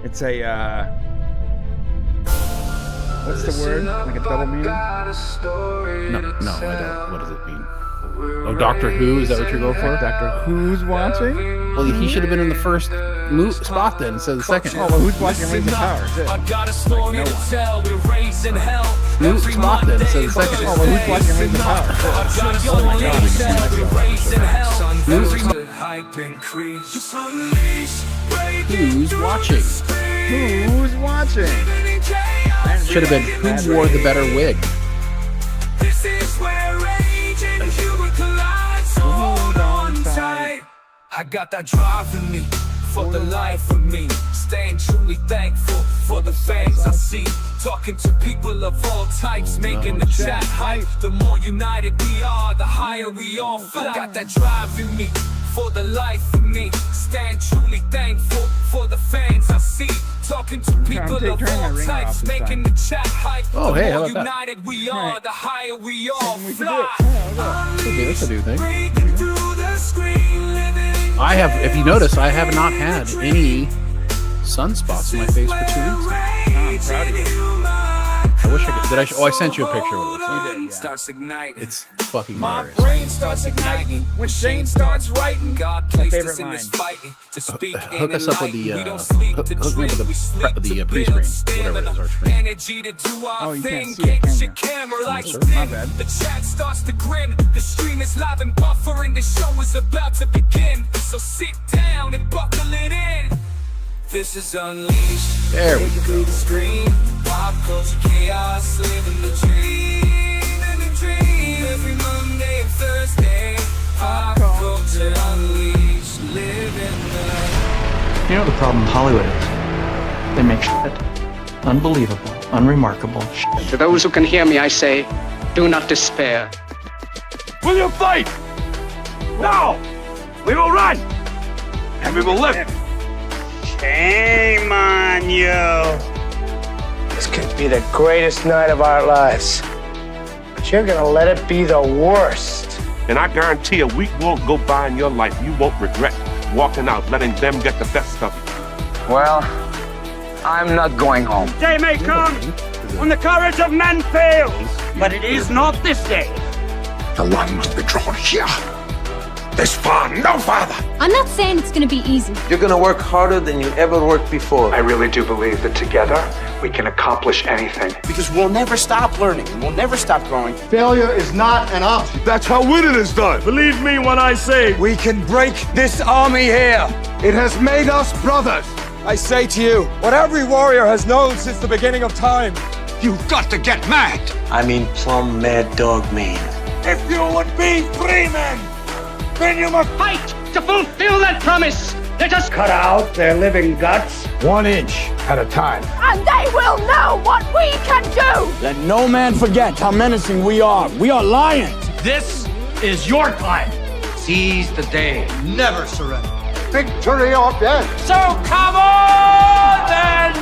It's a, what's the word? Like a double meaning? No, I don't. What does it mean? Oh, Doctor Who? Is that what you're going for? Doctor Who's watching? Well, he should have been in the first spot then instead of the second. Oh, well, who's watching Rings of Power? I got a story to tell. We're raising hell. Spot then instead of the second. Oh, well, who's watching Rings of Power? Who's watching? Who's watching? Should have been who wore the better wig. This is where rage and humor collide. So hold on tight. I got that drive in me for the life of me. Staying truly thankful for the fans I see. Talking to people of all types, making the chat hype. The more united we are, the higher we all fly. I got that drive in me for the life of me. Stand truly thankful for the fans I see. Talking to people of all types, making the chat hype. Oh, hey, how The about more that? united we are, the higher we all fly. Okay, that's a new thing. Breaking through the screen, living I have, if you notice, I have not had any sunspots on my face for 2 weeks. I'm proud of you. I wish I could. Did I? I sent you a picture of it. You did, yeah. starts igniting. It's fucking My hilarious. brain starts igniting when Shane starts writing. God placed favorite us in this line. fighting to speak Hook and us up with the, enlighten. We don't sleep hook to me up with dream, the we sleep to pre-screen, build whatever it is, our stamina. screen. Energy to do Oh, our you can't thing. see it, Get can your you? camera like sir. My dim. bad. The chat starts to grin. The stream is live and buffering. The show is about to begin. So sit down and buckle it in. This is Unleashed. There we Breaking through the screen. Pop culture chaos, living the dream. Living the dream. Every Monday and Thursday. Pop culture Unleashed. Living the... You know the problem with Hollywood is? They make shit. Unbelievable, unremarkable shit. To those who can hear me, I say, do not despair. Will you fight? No! We will run! And we will live! Shame on you. This could be the greatest night of our lives. But you're gonna let it be the worst. And I guarantee a week won't go by in your life you won't regret walking out, letting them get the best of you. Well, I'm not going home. Day may come when the courage of men fails, but it is not this day. The line must be drawn here. This far, no farther. I'm not saying it's gonna be easy. You're gonna work harder than you ever worked before. I really do believe that together we can accomplish anything. Because we'll never stop learning and we'll never stop growing. Failure is not an option. That's how winning is done. Believe me when I say We can break this army here. It has made us brothers. I say to you, what every warrior has known since the beginning of time. you've got to get mad. I mean plumb mad dog mean. If you would be free men, then you must fight to fulfill that promise. Let us cut out their living guts 1 inch at a time. And they will know what we can do! Let no man forget how menacing we are. We are lions. This is your time. Seize the day. Never surrender. Victory or death. So come on then!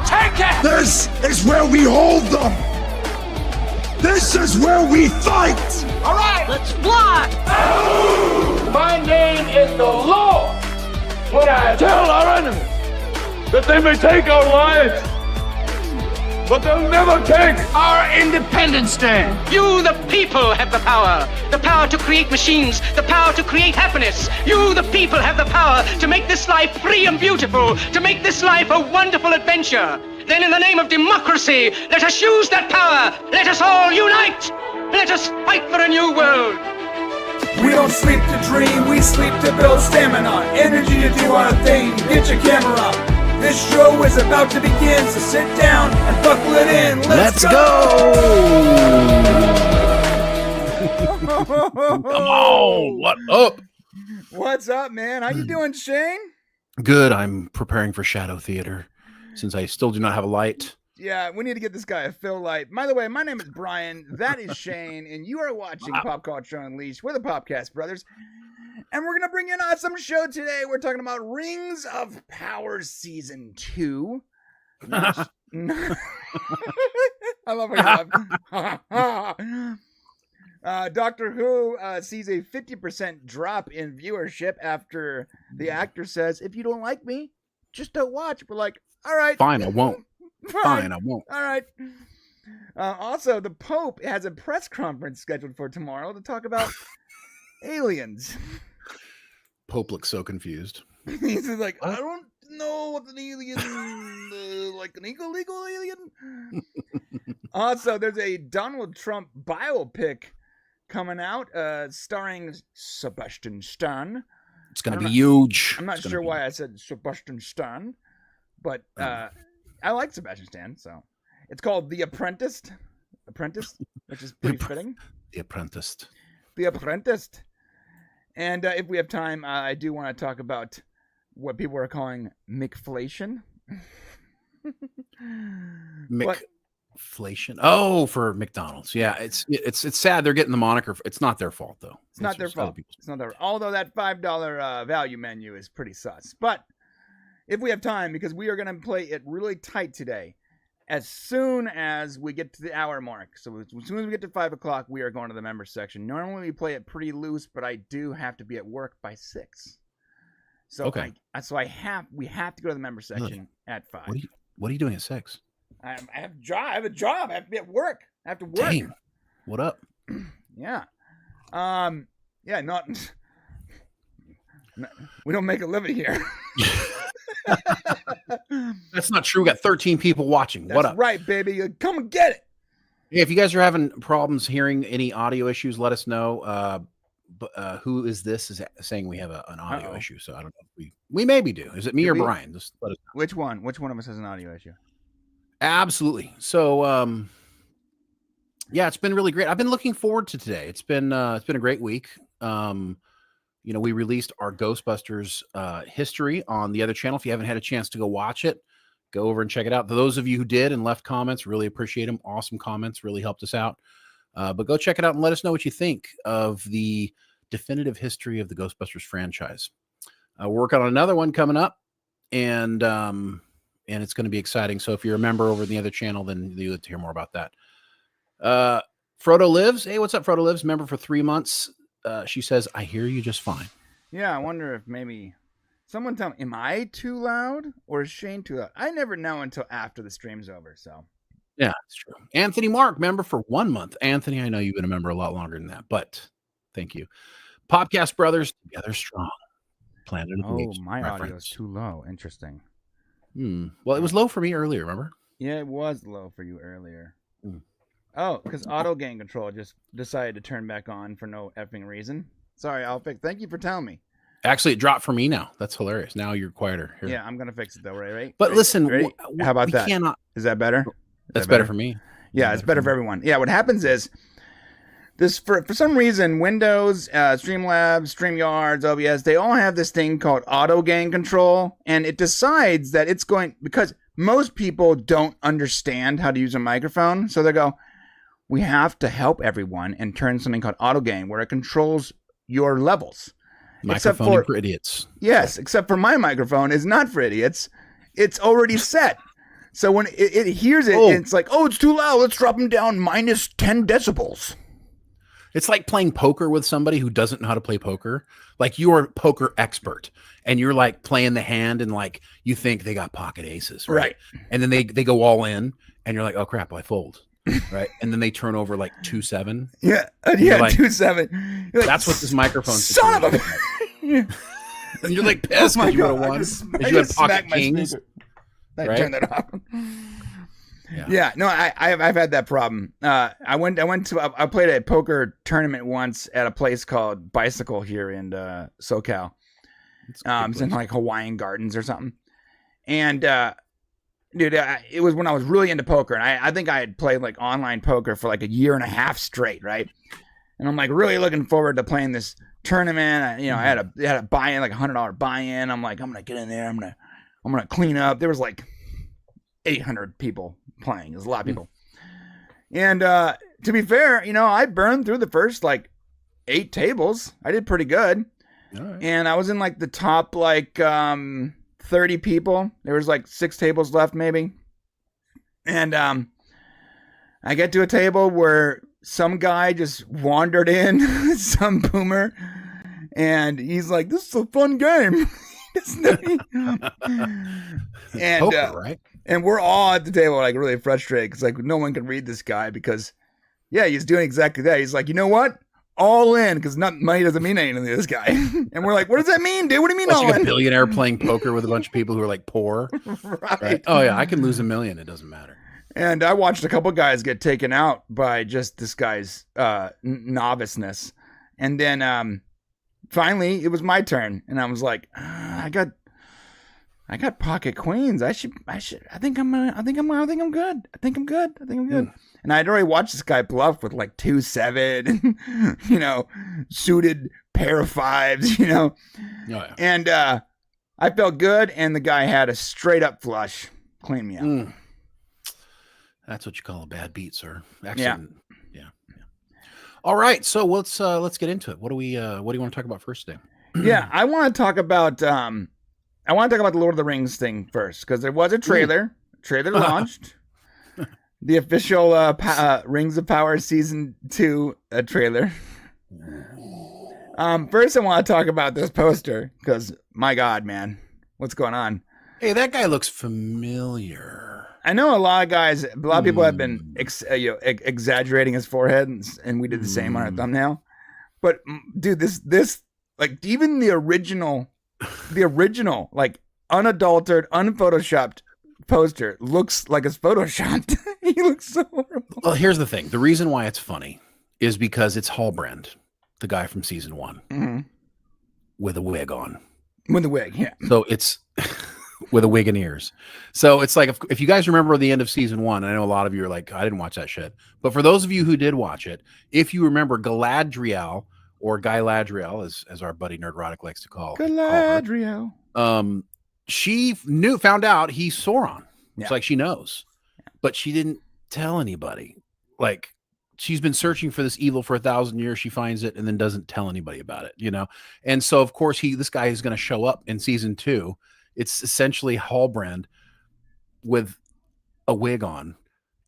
Take it! This is where we hold them. This is where we fight. All right, let's fly! My name is the Lord. When I Tell our enemies that they may take our lives, but they'll never take our Independence Day. You, the people, have the power. The power to create machines. The power to create happiness. You, the people, have the power to make this life free and beautiful. To make this life a wonderful adventure. Then in the name of democracy, let us use that power. Let us all unite. Let us fight for a new world. We don't sleep to dream, we sleep to build stamina. Energy to do our thing, get your camera up. This show is about to begin, so sit down and buckle it in. Let's go! Come on, what up? What's up, man? How you doing, Shane? Good. I'm preparing for Shadow Theater since I still do not have a light. Yeah, we need to get this guy a fill light. By the way, my name is Brian. That is Shane, and you are watching Pop Culture Unleashed. We're the Popcast brothers, and we're gonna bring you an awesome show today. We're talking about Rings of Power Season 2. I love how you laugh. Doctor Who sees a 50% drop in viewership after the actor says, "If you don't like me, just don't watch. We're like, all right. Fine, I won't. Fine, I won't. All right. Also, the Pope has a press conference scheduled for tomorrow to talk about aliens. Pope looks so confused. He's like, I don't know what an alien, like an illegal alien. Also, there's a Donald Trump biopic coming out, starring Sebastian Stan. It's going to be huge. I'm not sure why I said Sebastian Stan, but I like Sebastian Stan, so it's called The Apprentice, which is pretty fitting. The Apprentice. The Apprentice. And if we have time, I do want to talk about what people are calling McFlation. McFlation. Oh, for McDonald's. Yeah, it's sad they're getting the moniker. It's not their fault though. It's not their fault. It's not their. Although that $5 value menu is pretty sus. But if we have time, because we are going to play it really tight today, as soon as we get to the hour mark. So as soon as we get to 5 o'clock, we are going to the members section. Normally we play it pretty loose, but I do have to be at work by 6. So okay. We have to go to the members section at 5. What are you doing at 6? I have a job. I have to be at work. I have to work. Dang. What up? Yeah. Yeah. Not. We don't make a living here. That's not true. We got 13 people watching. What up? That's right, baby. Come and get it. Yeah, if you guys are having problems hearing any audio issues, let us know. Who is this? Is saying we have an audio issue? So I don't know. If we maybe do. Is it me or Brian? Just let us know. Which one? Which one of us has an audio issue? Absolutely. So yeah, it's been really great. I've been looking forward to today. It's been a great week. We released our Ghostbusters history on the other channel. If you haven't had a chance to go watch it, go over and check it out. For those of you who did and left comments, really appreciate them. Awesome comments, really helped us out. But go check it out and let us know what you think of the definitive history of the Ghostbusters franchise. We're working on another one coming up, and it's going to be exciting. So if you're a member over in the other channel, then you get to hear more about that. Frodo Lives. Hey, what's up, Frodo Lives? Member for 3 months. She says, I hear you just fine. Yeah, I wonder if maybe someone tell me, am I too loud or is Shane too loud? I never know until after the stream's over. So yeah, it's true. Anthony Mark, member for 1 month. Anthony, I know you've been a member a lot longer than that, but thank you. Popcast Brothers, together strong. Planet of the Apes. My audio is too low. Interesting. Well, it was low for me earlier, remember? Yeah, it was low for you earlier. Oh, because auto gain control just decided to turn back on for no effing reason. Sorry, I'll fix. Thank you for telling me. Actually, it dropped for me now. That's hilarious. Now you're quieter. Here. Yeah, I'm gonna fix it though, right? But listen, how about that? Is that better? That's better for me. Yeah, it's better for everyone. Yeah, what happens is this for some reason, Windows, Streamlabs, StreamYards, OBS, they all have this thing called auto gain control, and it decides that it's going because most people don't understand how to use a microphone, so they go, we have to help everyone and turn something called auto gain where it controls your levels. Microphone for idiots. Yes, except for my microphone is not for idiots. It's already set. So when it hears it, it's like, oh, it's too loud. Let's drop them down minus 10 decibels. It's like playing poker with somebody who doesn't know how to play poker. Like you're a poker expert and you're like playing the hand and like you think they got pocket aces. Right. And then they go all in and you're like, oh crap, I fold. Right. And then they turn over like 2-7. Yeah. Yeah. Like, 2-7. Like, that's what this microphone. Son of a. And you're like pissed because you would have won. Because you had pocket kings. I turned that off. Yeah. No, I've had that problem. I played a poker tournament once at a place called Bicycle here in SoCal. It's in like Hawaiian Gardens or something. And dude, it was when I was really into poker, and I think I had played like online poker for like a year and a half straight, right? And I'm like really looking forward to playing this tournament. I had a buy-in, like $100 buy-in. I'm like, I'm gonna get in there. I'm gonna clean up. There was like 800 people playing. There's a lot of people. And to be fair, I burned through the first like 8 tables. I did pretty good. Right. And I was in like the top like 30 people. There was like 6 tables left maybe. And I get to a table where some guy just wandered in, some boomer, and he's like, this is a fun game. And Poker, right? And we're all at the table like really frustrated because like no one can read this guy because he's doing exactly that. He's like, you know what? All in because money doesn't mean anything to this guy. And we're like, what does that mean, dude? What do you mean all like in? A billionaire playing poker with a bunch of people who are like poor. Right. Oh yeah, I can lose $1 million. It doesn't matter. And I watched a couple guys get taken out by just this guy's noviceness. And then finally it was my turn. And I was like, I got pocket queens. I think I'm good. And I'd already watched this guy bluff with like 2-7 and, suited pair of 5s, Oh, yeah. And I felt good. And the guy had a straight up flush. Clean me out. That's what you call a bad beat, sir. Actually, yeah. All right. So let's get into it. What do you want to talk about first today? Yeah. I want to talk about, the Lord of the Rings thing first, because there was a trailer. Trailer launched. The official Rings of Power Season 2 trailer. First, I want to talk about this poster, because, my God, man, what's going on? Hey, that guy looks familiar. I know a lot of people have been exaggerating his forehead, and we did the same on our thumbnail. But, dude, this like, even the original, like, unadulterated, unphotoshopped poster looks like it's photoshopped. He looks so horrible. Well, here's the thing. The reason why it's funny is because it's Hallbrand, the guy from season 1, with a wig on. With a wig, yeah. So it's with a wig and ears. So it's like, if you guys remember the end of season 1, I know a lot of you are like, I didn't watch that shit. But for those of you who did watch it, if you remember Galadriel, or Galadriel, as our buddy Nerdrotic likes to call Galadriel. She found out he's Sauron. Yeah. It's like she knows, but she didn't tell anybody. Like, she's been searching for this evil for 1,000 years. She finds it and then doesn't tell anybody about it, And so, of course, this guy is going to show up in season 2. It's essentially Hallbrand with a wig on,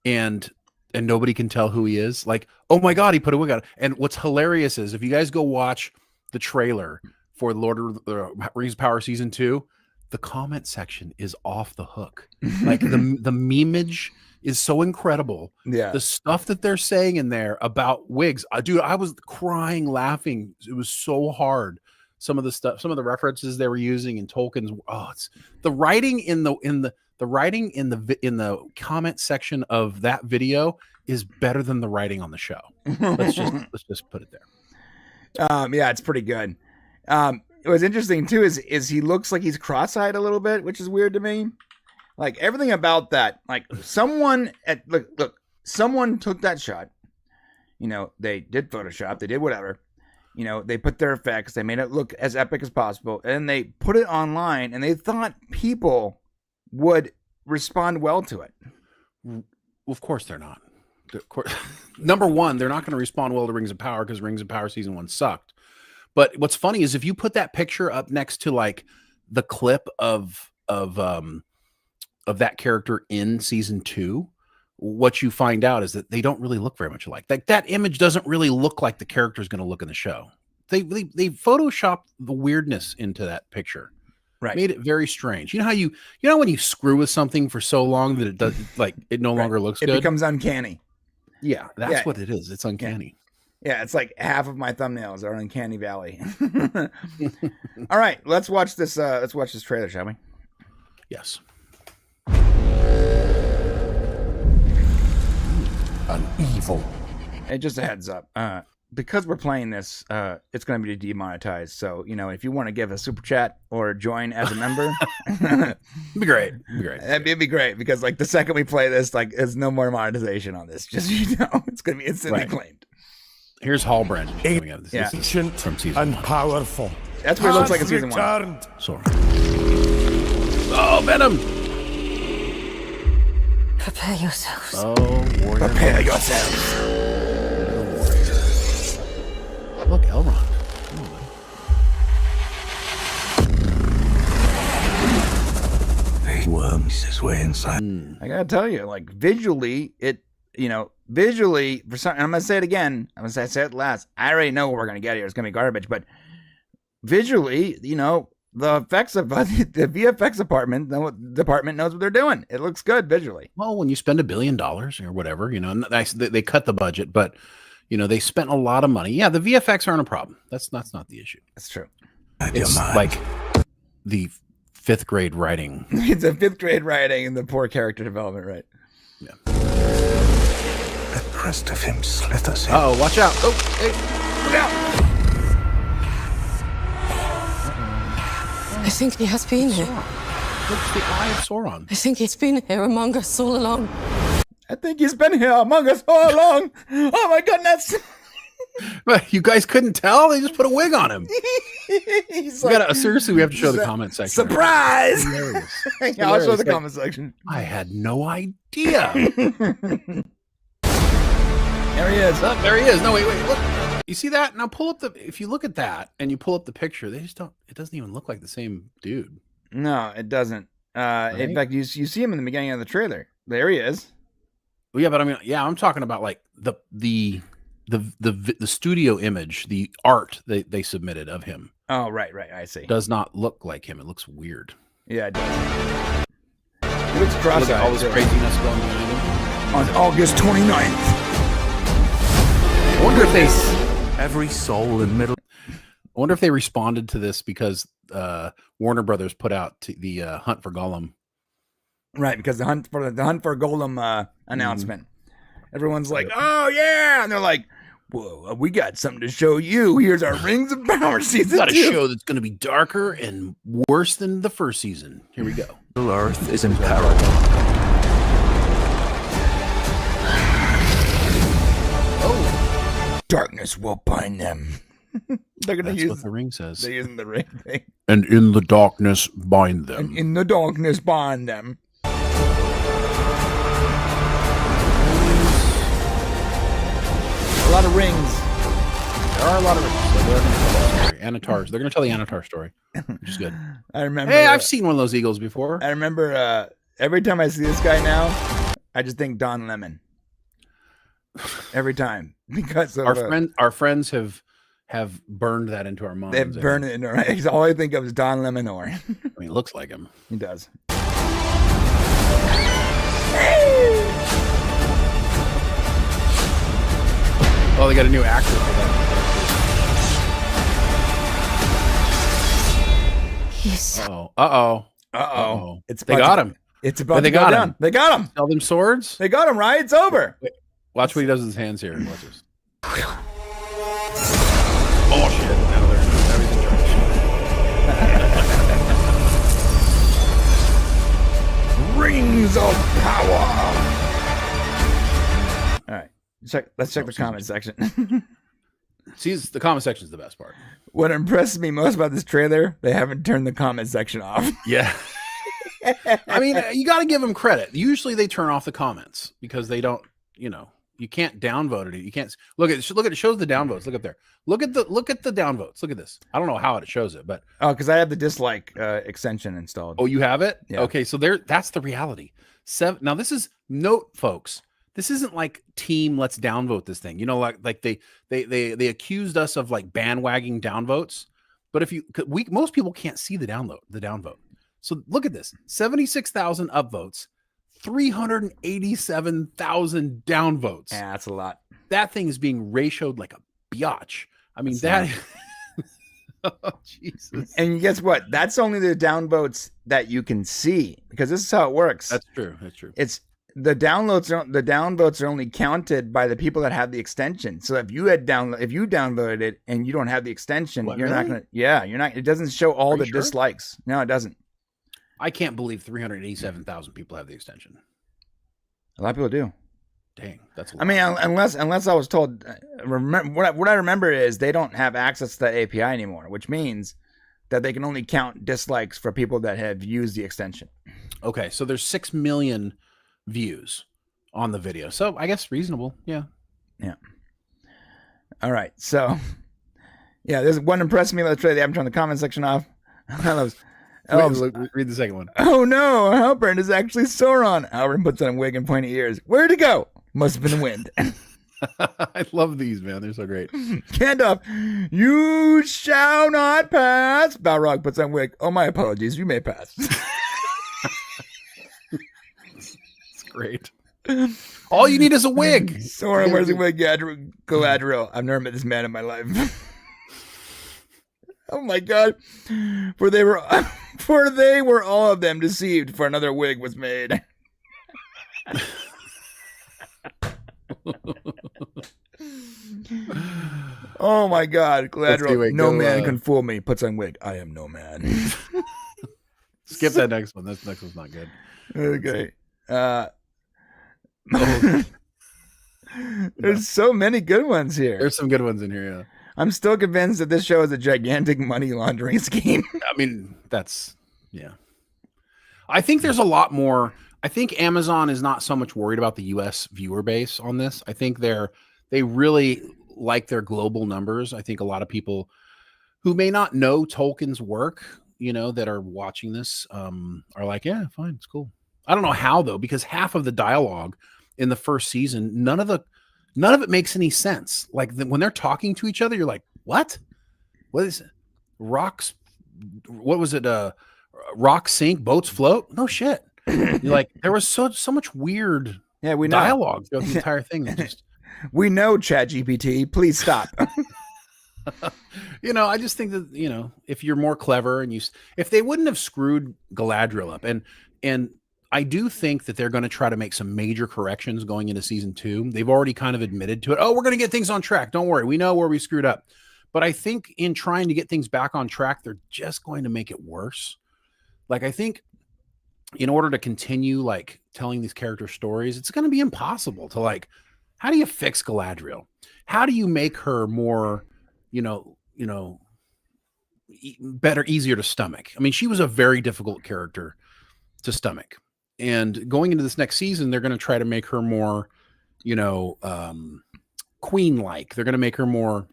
and nobody can tell who he is. Like, oh my God, he put a wig on. And what's hilarious is if you guys go watch the trailer for Lord of the Rings of Power Season 2, the comment section is off the hook. Like the memeage is so incredible. Yeah. The stuff that they're saying in there about wigs, dude, I was crying, laughing. It was so hard. Some of the references they were using in Tolkien's. Oh, it's the writing in the comment section of that video is better than the writing on the show. Let's just put it there. Yeah, it's pretty good. It was interesting too is he looks like he's cross-eyed a little bit, which is weird to me. Like everything about that, like someone took that shot. They did Photoshop, they did whatever. They put their effects, they made it look as epic as possible, and they put it online, and they thought people would respond well to it. Well, of course they're not. Number one, they're not going to respond well to Rings of Power because Rings of Power Season 1 sucked. But what's funny is if you put that picture up next to like the clip of that character in season 2, what you find out is that they don't really look very much alike. Like that image doesn't really look like the character is going to look in the show. They photoshopped the weirdness into that picture. Right. Made it very strange. You know when you screw with something for so long that it does it no longer looks good. It becomes uncanny. Yeah, that's what it is. It's uncanny. Yeah, it's like half of my thumbnails are Uncanny Valley. All right, let's watch this trailer, shall we? Yes. An evil. Hey, just a heads up. Because we're playing this, it's going to be demonetized. So, if you want to give a super chat or join as a member, it'd be great. It'd be great because, like, the second we play this, like, there's no more monetization on this. Just it's going to be instantly claimed. Here's Hallbrand coming out. Yeah. Ancient from season and 1. Powerful. That's what it looks like in season 1. Sorry. Oh, Venom! Prepare yourselves. Oh, warrior. Prepare yourselves. Look, Elrond. He worms his way inside. I gotta tell you, like visually, for some, and I'm gonna say it again. I'm gonna say it last. I already know what we're gonna get here. It's gonna be garbage, but visually, the effects of the VFX department knows what they're doing. It looks good visually. Well, when you spend $1 billion or whatever, you know, and they cut the budget, but you know, they spent a lot of money. Yeah, the VFX aren't a problem. That's not the issue. That's true. It's like the 5th grade writing. It's a 5th grade writing and the poor character development, right? Yeah. The crest of him slithers in. Oh, watch out! Oh, hey, look out! I think he has been here. Look, the eye of Sauron. I think he's been here among us all along. I think he's been here among us all along. Oh my goodness! But you guys couldn't tell? They just put a wig on him. Seriously, we have to show the comment section. Surprise! Yeah, I'll show the comment section. I had no idea. There he is. Oh, there he is. No, wait, look. You see that? Now pull up if you look at that and you pull up the picture, it doesn't even look like the same dude. No, it doesn't. Right? In fact, you see him in the beginning of the trailer. There he is. Well, yeah, but I mean, yeah, I'm talking about like the studio image, the art they submitted of him. Oh, right. I see. Does not look like him. It looks weird. Yeah, it does. It looks cross-eyed. All this craziness going behind him. On August 29th. I wonder if every soul in middle. I wonder if they responded to this because Warner Brothers put out the Hunt for Gollum. Right, because the Hunt for Gollum announcement. Everyone's like, "Oh yeah," and they're like, "Whoa, we got something to show you. Here's our Rings of Power season 2. We got a show that's going to be darker and worse than the first season. Here we go. Earth is in peril. Oh, darkness will bind them." They're gonna That's use what the ring says. They're using the ring thing. And in the darkness, bind them. And in the darkness, bind them. A lot of rings. There are a lot of rings. So they're going to tell that story. Anatars. They're going to tell the Anatar story, which is good. I remember. Hey, I've seen one of those eagles before. I remember every time I see this guy now, I just think Don Lemon. Every time, because of, our friends have burned that into our minds. They've burned it into our minds. All I think of is Don Lemonor. I mean, it looks like him. He does. Oh, they got a new actor for that. Yes. Uh-oh. They got him. It's about to go down. They got him. Sell them swords? They got him, right? It's over. Wait, watch what he does with his hands here. Watch this. Oh, shit. Now everything's right. Rings of power. All right. Let's check the comment section. See, the comment section is the best part. What impressed me most about this trailer, they haven't turned the comment section off. Yeah. I mean, you got to give them credit. Usually they turn off the comments because they don't, you can't downvote it. You can't look at it shows the downvotes. Look up there. Look at the downvotes. Look at this. I don't know how it shows it, but because I have the dislike extension installed. Oh, you have it? Yeah. Okay, so that's the reality. Now this is note, folks. This isn't like team. Let's downvote this thing. Like they accused us of like bandwagging downvotes. But most people can't see the downvote. So look at this: 76,000 upvotes, 387,000 downvotes. Yeah, that's a lot. That thing is being ratioed like a biatch. I mean, oh, Jesus. And guess what? That's only the downvotes that you can see, because this is how it works. That's true. It's the downvotes are only counted by the people that have the extension. So if you downvoted it and you don't have the extension, you're not gonna. Yeah, you're not. It doesn't show all the dislikes. No, it doesn't. I can't believe 387,000 people have the extension. A lot of people do. Dang, that's a lot. I mean, unless I was told. What I remember is they don't have access to that API anymore, which means that they can only count dislikes for people that have used the extension. Okay, so there's 6 million views on the video, so I guess reasonable. Yeah. All right, so yeah, there's one impressed me. Let's try. They haven't turned the comment section off. Read the second one. Oh no, Halpern is actually Sauron. Halpern puts on a wig and pointy ears. Where'd he go? Must have been the wind. I love these, man. They're so great. Gandalf, you shall not pass. Balrog puts on wig. Oh, my apologies. You may pass. It's great. All you need is a wig. Sauron wears a wig. Galadriel. I've never met this man in my life. Oh my God. For they were all of them deceived, for another wig was made. Oh my God, Galadriel. No man can fool me. Puts on wig. I am no man. Skip that next one. This next one's not good. Okay. There's so many good ones here. There's some good ones in here, yeah. I'm still convinced that this show is a gigantic money laundering scheme. I mean, yeah. I think there's a lot more. I think Amazon is not so much worried about the U.S. viewer base on this. I think they really like their global numbers. I think a lot of people who may not know Tolkien's work, that are watching this, are like, yeah, fine, it's cool. I don't know how though, because half of the dialogue in the first season, none of it makes any sense. Like when they're talking to each other, you're like, what is it? Rocks? What was it? Rocks sink, boats float? No shit. You're like, there was so much weird dialogue throughout the entire thing. Just we know, ChatGPT. Please stop. I just think that if you're more clever and if they wouldn't have screwed Galadriel up, and I do think that they're going to try to make some major corrections going into season 2. They've already kind of admitted to it. Oh, we're going to get things on track. Don't worry. We know where we screwed up. But I think in trying to get things back on track, they're just going to make it worse. Like, I think in order to continue like telling these character stories, it's going to be impossible to how do you fix Galadriel? How do you make her more, better, easier to stomach? I mean, she was a very difficult character to stomach. And going into this next season, they're going to try to make her more, queen-like. They're going to make her more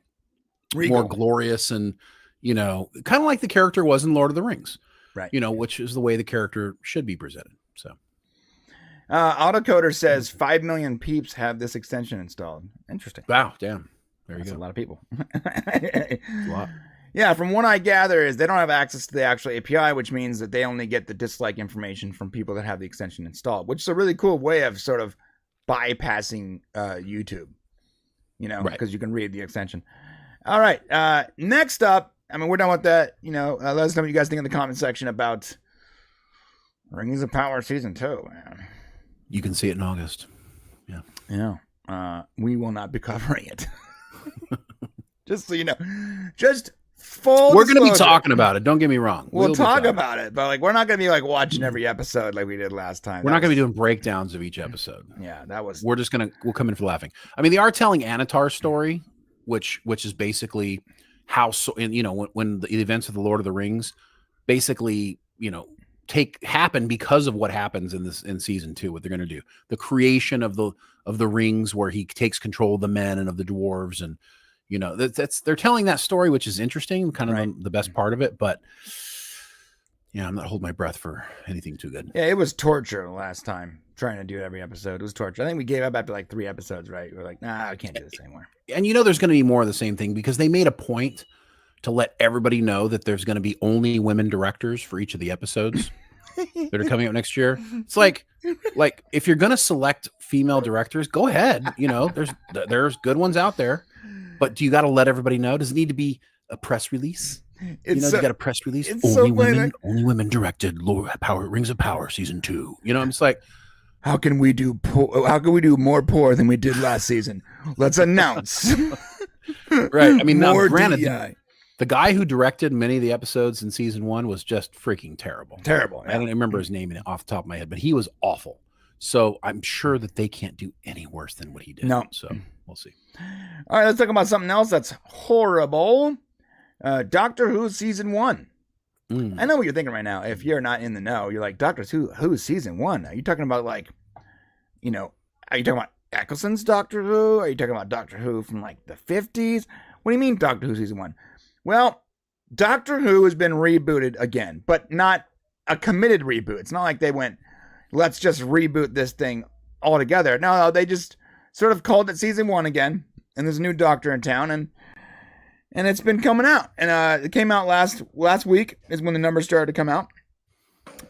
glorious and, kind of like the character was in Lord of the Rings, right? Which is the way the character should be presented. So, Autocoder says 5 million peeps have this extension installed. Interesting. Wow, damn. That's a lot of people. A lot. Yeah, from what I gather is they don't have access to the actual API, which means that they only get the dislike information from people that have the extension installed, which is a really cool way of sort of bypassing YouTube, because you can read the extension. All right, next up, I mean, we're done with that. Let us know what you guys think in the comment section about Rings of Power Season 2, man. You can see it in August. Yeah. We will not be covering it. Just so you know. Just full We're going to be talking about it. Don't get me wrong. We'll talk about it, but we're not going to be watching every episode like we did last time. We're not going to be doing breakdowns of each episode. Yeah, we're just going to, we'll come in for laughing. I mean, they are telling Anatar's story, which is basically how, when the events of the Lord of the Rings basically, happen because of what happens in season 2, what they're going to do, the creation of the rings where he takes control of the men and of the dwarves. And, they're telling that story, which is interesting, kind of the best part of it. But I'm not holding my breath for anything too good. Yeah, it was torture last time trying to do it every episode. It was torture. I think we gave up after 3 episodes, right? We were like, nah, I can't do this anymore. And there's going to be more of the same thing because they made a point to let everybody know that there's going to be only women directors for each of the episodes that are coming out next year. It's like if you're going to select female directors, go ahead. There's good ones out there. But do you got to let everybody know? Does it need to be a press release? You got a press release. Only women directed Rings of Power Season 2. I'm just like, how can we do more poor than we did last season? Let's announce. Right. I mean, now granted, DEI. the guy who directed many of the episodes in season 1 was just freaking terrible. Terrible. Yeah. I don't remember his name off the top of my head, but he was awful. So I'm sure that they can't do any worse than what he did. No. So we'll see. All right, let's talk about something else that's horrible. Doctor Who Season 1. I know what you're thinking right now. If you're not in the know, you're like, Doctor Who Season 1? Are you talking about are you talking about Eccleston's Doctor Who? Are you talking about Doctor Who from the 50s? What do you mean Doctor Who Season 1? Well, Doctor Who has been rebooted again, but not a committed reboot. It's not like they went, let's just reboot this thing altogether. No, they just sort of called it season 1 again, and there's a new doctor in town, and it's been coming out, and it came out last week is when the numbers started to come out,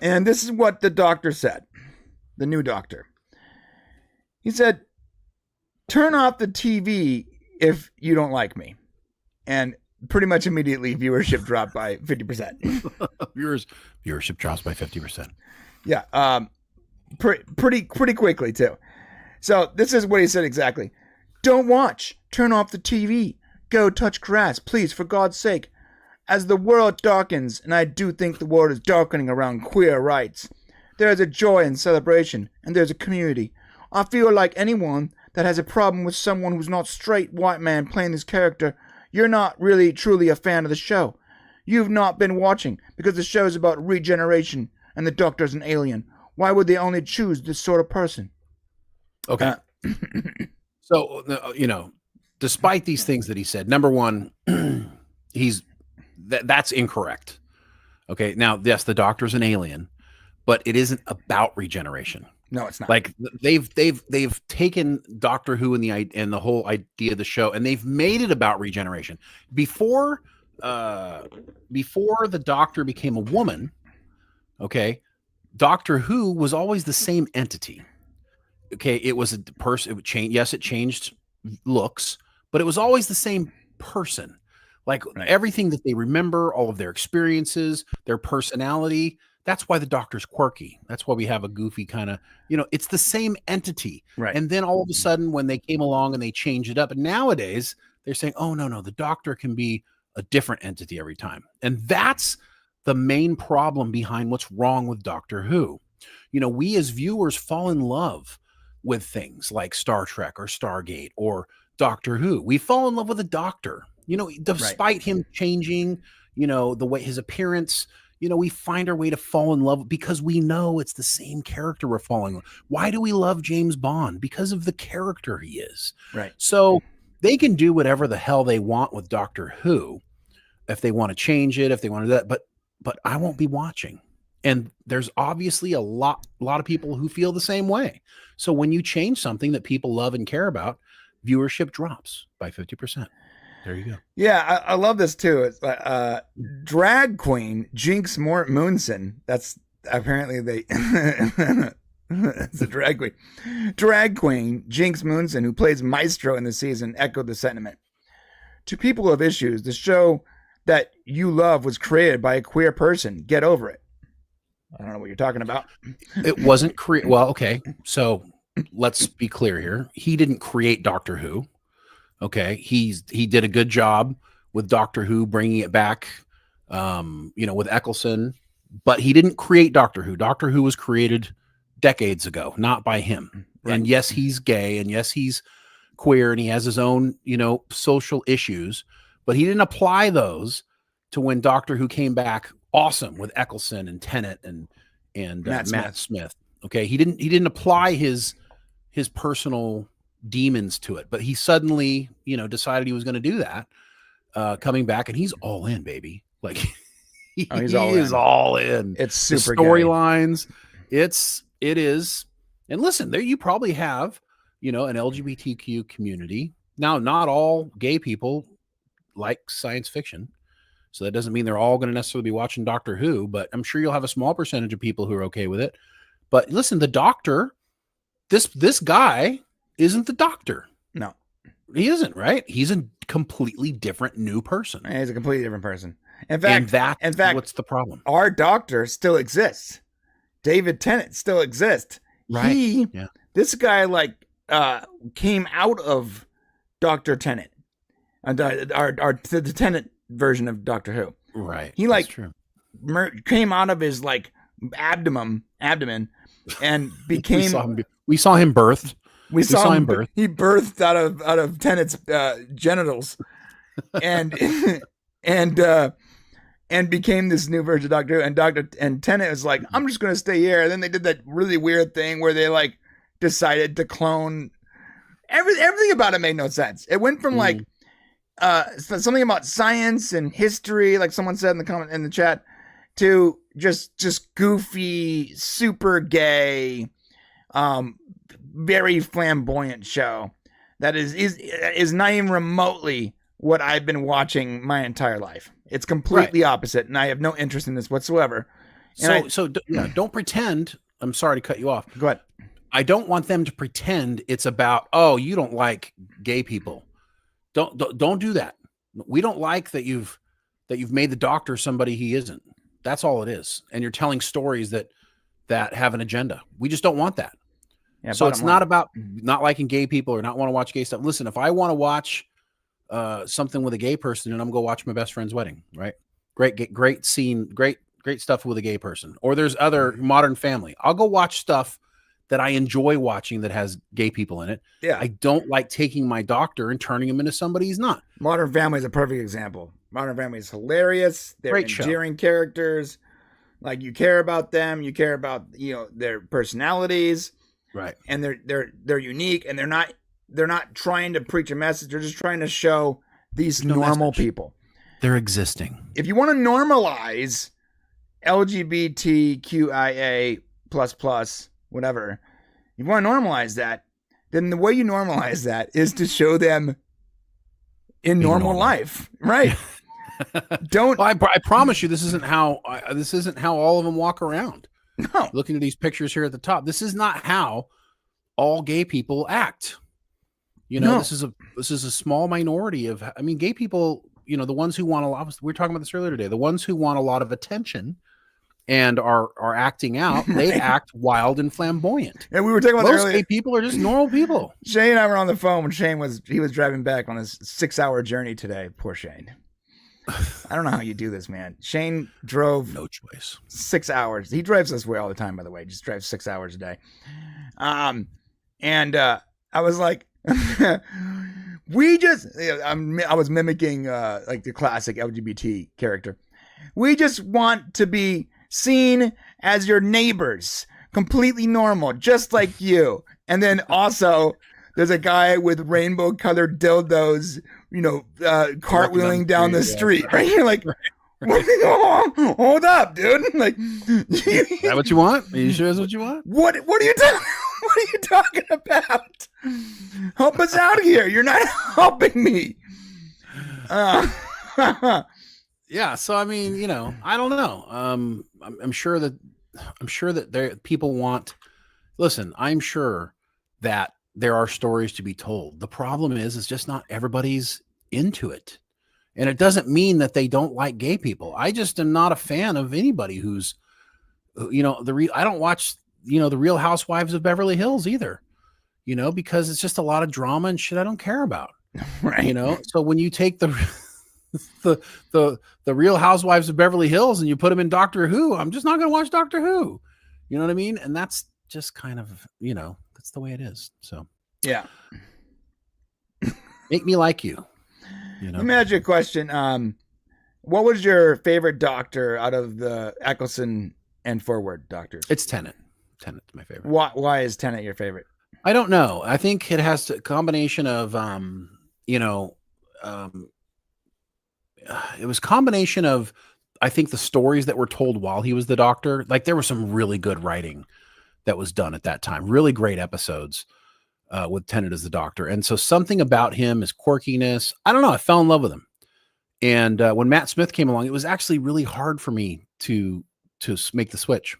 and this is what the doctor said, the new doctor. He said, "Turn off the TV if you don't like me," and pretty much immediately viewership dropped by 50%. Viewership drops by 50%. Yeah, pretty quickly too. So this is what he said exactly. "Don't watch. Turn off the TV. Go touch grass, please, for God's sake. As the world darkens, and I do think the world is darkening around queer rights, there is a joy and celebration, and there's a community. I feel like anyone that has a problem with someone who's not straight white man playing this character, you're not really truly a fan of the show. You've not been watching, because the show is about regeneration, and the Doctor's an alien. Why would they only choose this sort of person?" Okay. So, despite these things that he said, number one, that's incorrect. Okay. Now, yes, the Doctor's an alien, but it isn't about regeneration. No, it's not. Like they've taken Doctor Who and the whole idea of the show, and they've made it about regeneration. Before the Doctor became a woman, okay, Doctor Who was always the same entity. Okay, it was a person. It would change. Yes, it changed looks, but it was always the same person. Like everything that they remember, all of their experiences, their personality. That's why the Doctor's quirky. That's why we have a goofy kind of, it's the same entity. Right. And then all of a sudden, when they came along and they changed it up, and nowadays they're saying, "Oh no, the Doctor can be a different entity every time," and that's the main problem behind what's wrong with Doctor Who. We as viewers fall in love with things like Star Trek or Stargate or Doctor Who. We fall in love with the Doctor, despite him changing, the way his appearance, we find our way to fall in love because we know it's the same character we're falling in love. Why do we love James Bond? Because of the character he is. Right. So they can do whatever the hell they want with Doctor Who if they want to change it, if they want to do that, but I won't be watching. And there's obviously a lot of people who feel the same way. So when you change something that people love and care about, viewership drops by 50%. There you go. Yeah, I love this too. It's drag queen Jinx Moonson. That's apparently it's a drag queen. Drag queen Jinx Moonson, who plays Maestro in the season, echoed the sentiment. "To people of issues, the show that you love was created by a queer person. Get over it." I don't know what you're talking about. It wasn't created. Well, okay. So let's be clear here. He didn't create Doctor Who. Okay. He did a good job with Doctor Who, bringing it back, with Eccleston, but he didn't create Doctor Who. Doctor Who was created decades ago, not by him. Right. And yes, he's gay, and yes, he's queer, and he has his own, social issues, but he didn't apply those to when Doctor Who came back awesome with Eccleston and Tennant and Matt Smith. Okay. He didn't apply his personal demons to it, but he suddenly, decided he was going to do that, coming back, and he's all in, baby. Like he is all in. It's super storylines. It is. And listen, there you probably have, an LGBTQ community. Now, not all gay people like science fiction. So that doesn't mean they're all going to necessarily be watching Doctor Who, but I'm sure you'll have a small percentage of people who are okay with it. But listen, the Doctor, this guy isn't the Doctor. No, he isn't, right? He's a completely different new person. He's a completely different person. In fact, what's the problem? Our Doctor still exists. David Tennant still exists. Right. This guy came out of Dr. Tennant, the Tennant version of Doctor Who. Right. He came out of his abdomen and became. We saw him birthed. We saw him birth. He birthed out of Tennant's genitals, and became this new version of Doctor Who. And Tennant was like, "I'm just going to stay here." And then they did that really weird thing where they decided to clone. Everything about it made no sense. It went from something about science and history, like someone said in the chat, to just goofy, super gay, very flamboyant show that is not even remotely what I've been watching my entire life. It's completely opposite, and I have no interest in this whatsoever. Don't pretend. I'm sorry to cut you off. Go ahead. I don't want them to pretend it's about, oh, you don't like gay people. Don't do that. We don't like that you've made the Doctor somebody he isn't. That's all it is. And you're telling stories that have an agenda. We just don't want that. Yeah, so it's not about not liking gay people or not want to watch gay stuff. Listen, if I want to watch something with a gay person, and I'm going to watch My Best Friend's Wedding, right? Great scene, great stuff with a gay person. Or there's other Modern Family. I'll go watch stuff that I enjoy watching that has gay people in it. Yeah. I don't like taking my Doctor and turning him into somebody he's not. Modern Family is a perfect example. Modern Family is hilarious. They're Great endearing characters. Like, you care about them. You care about, their personalities. Right. And they're unique, and they're not trying to preach a message. They're just trying to show these normal people. They're existing. If you want to normalize LGBTQIA++, whatever, you want to normalize that, then the way you normalize that is to show them in normal life, right? Don't. Well, I promise you, this isn't how all of them walk around. No. Looking at these pictures here at the top, this is not how all gay people act. No. This is a small minority of. I mean, gay people. The ones who want a lot. We were talking about this earlier today. The ones who want a lot of attention and are acting out, they act wild and flamboyant. And we were talking about most earlier. gay people are just normal people. Shane and I were on the phone when Shane was driving back on his 6-hour journey today. Poor Shane. I don't know how you do this, man. Shane drove no choice 6 hours. He drives this way all the time, by the way. Just drives 6 hours a day. I was like, I was mimicking like the classic LGBT character. We just want to be seen as your neighbors, completely normal, just like you. And then also, there's a guy with rainbow-colored dildos, cartwheeling down the street. Right? You're like, hold up, dude. Like, is that what you want? Are you sure that's what you want? What are you talking about? Help us out here. You're not helping me. Yeah, so I mean, I don't know. I'm sure that people want. Listen, I'm sure that there are stories to be told. The problem is just not everybody's into it, and it doesn't mean that they don't like gay people. I just am not a fan of anybody who's, I don't watch, the Real Housewives of Beverly Hills either, because it's just a lot of drama and shit I don't care about. Right. So when you take the Real Housewives of Beverly Hills and you put them in Doctor Who, I'm just not going to watch Doctor Who. You know what I mean? And that's just kind of, that's the way it is. So yeah. Make me like you. Let me ask you a question. What was your favorite Doctor out of the Eccleston and Forward Doctors? It's Tennant. Tennant's my favorite. Why is Tennant your favorite? I don't know. I think it has a combination of, it was a combination of, I think, the stories that were told while he was the Doctor. Like, there was some really good writing that was done at that time. Really great episodes with Tennant as the Doctor. And so something about him, his quirkiness, I don't know. I fell in love with him. And when Matt Smith came along, it was actually really hard for me to make the switch,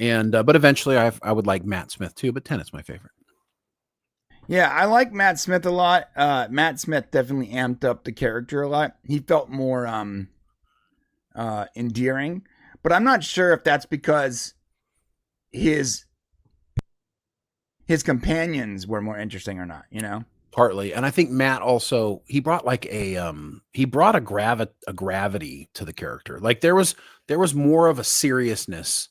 and but eventually I would like Matt Smith too, but Tennant's my favorite. Yeah, I like Matt Smith a lot. Matt Smith definitely amped up the character a lot. He felt more endearing, but I'm not sure if that's because his companions were more interesting or not, Partly. And I think Matt also, he brought like a gravity to the character. Like there was more of a seriousness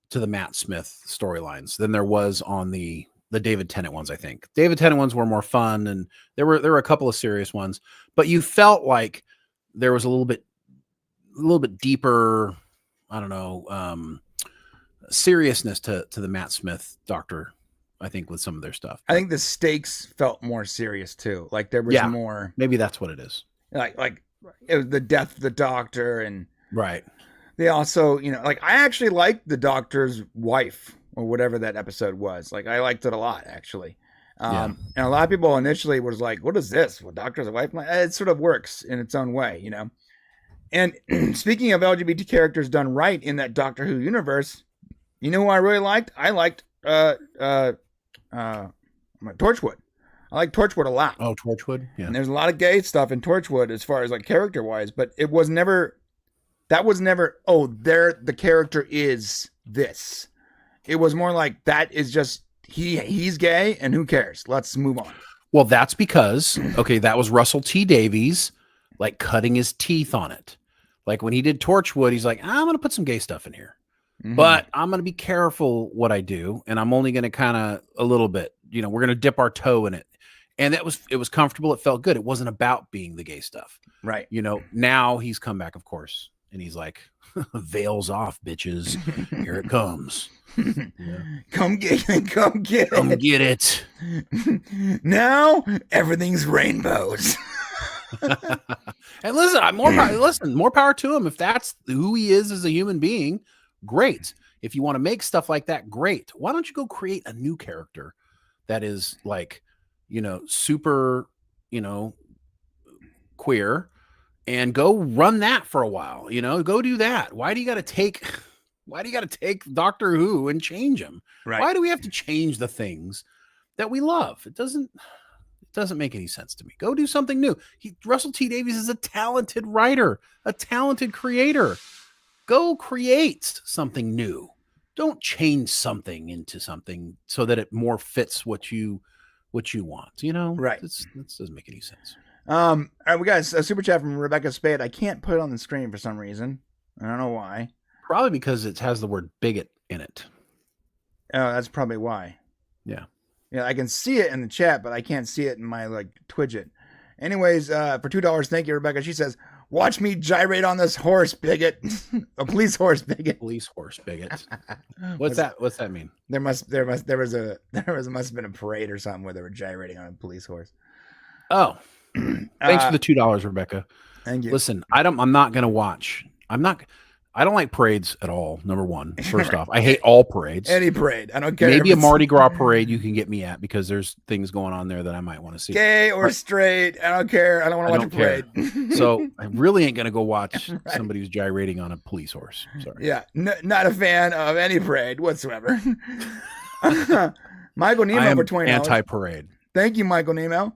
to the Matt Smith storylines than there was on the David Tennant ones. I think David Tennant ones were more fun, and there were a couple of serious ones, but you felt like there was a little bit deeper, I don't know, seriousness to the Matt Smith Doctor. I think with some of their stuff. I think the stakes felt more serious too. Like there was more. Maybe that's what it is. Like it was the death of the Doctor, and right. They also, I actually liked the Doctor's wife or whatever that episode was. Like, I liked it a lot, actually. And a lot of people initially was like, what is this? Well, Doctor's a wife? It sort of works in its own way, you know? And speaking of LGBT characters done right in that Doctor Who universe, you know who I really liked? I liked Torchwood. I like Torchwood a lot. Oh, Torchwood? Yeah. And there's a lot of gay stuff in Torchwood as far as like character wise, but it was never, the character is this. It was more like, that is just, he's gay and who cares? Let's move on. Well, that's because, that was Russell T Davies, like cutting his teeth on it. Like when he did Torchwood, he's like, I'm going to put some gay stuff in here, but I'm going to be careful what I do. And I'm only going to kind of a little bit, we're going to dip our toe in it. And it was comfortable. It felt good. It wasn't about being the gay stuff. Right. Now he's come back, of course. And he's like, veils off, bitches. Here it comes. Come get it. Now everything's rainbows. And listen, more power to him. If that's who he is as a human being, great. If you want to make stuff like that, great. Why don't you go create a new character that is like, super, queer, and go run that for a while, go do that. Why do you got to take Doctor Who and change him? Right. Why do we have to change the things that we love? It doesn't make any sense to me. Go do something new. Russell T Davies is a talented writer, a talented creator. Go create something new. Don't change something into something so that it more fits what you want. Right. This doesn't make any sense. All right, we got a super chat from Rebecca Spade. I can't put it on the screen for some reason. I don't know why. Probably because it has the word bigot in it. Oh, that's probably why. Yeah. Yeah, I can see it in the chat, but I can't see it in my Twidget. Anyways, for $2, thank you, Rebecca. She says, "Watch me gyrate on this horse, bigot." A police horse, bigot. Police horse, bigot. What's that mean? There must have been a parade or something where they were gyrating on a police horse. Oh, thanks for the $2, Rebecca. Thank you. Listen, I'm not gonna watch. I don't like parades at all. Number one, first off, I hate all parades. Any parade, I don't care. Maybe a Mardi Gras parade you can get me at because there's things going on there that I might want to see. Gay or straight, I don't care. I don't want to watch a parade. So I really ain't gonna go watch somebody who's gyrating on a police horse. Sorry. Yeah, not a fan of any parade whatsoever. Michael Nemo for $20. Anti-parade. Thank you, Michael Nemo.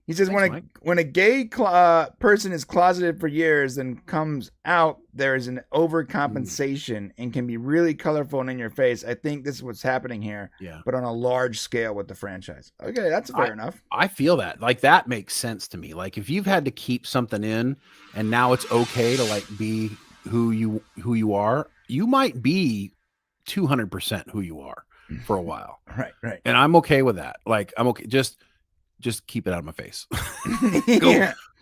He says, when a gay person is closeted for years and comes out, there is an overcompensation and can be really colorful and in your face. I think this is what's happening here, but on a large scale with the franchise. Okay, that's fair enough. I feel that. That makes sense to me. If you've had to keep something in and now it's okay to be who you are, you might be 200% who you are for a while. Right. And I'm okay with that. I'm okay. Just keep it out of my face.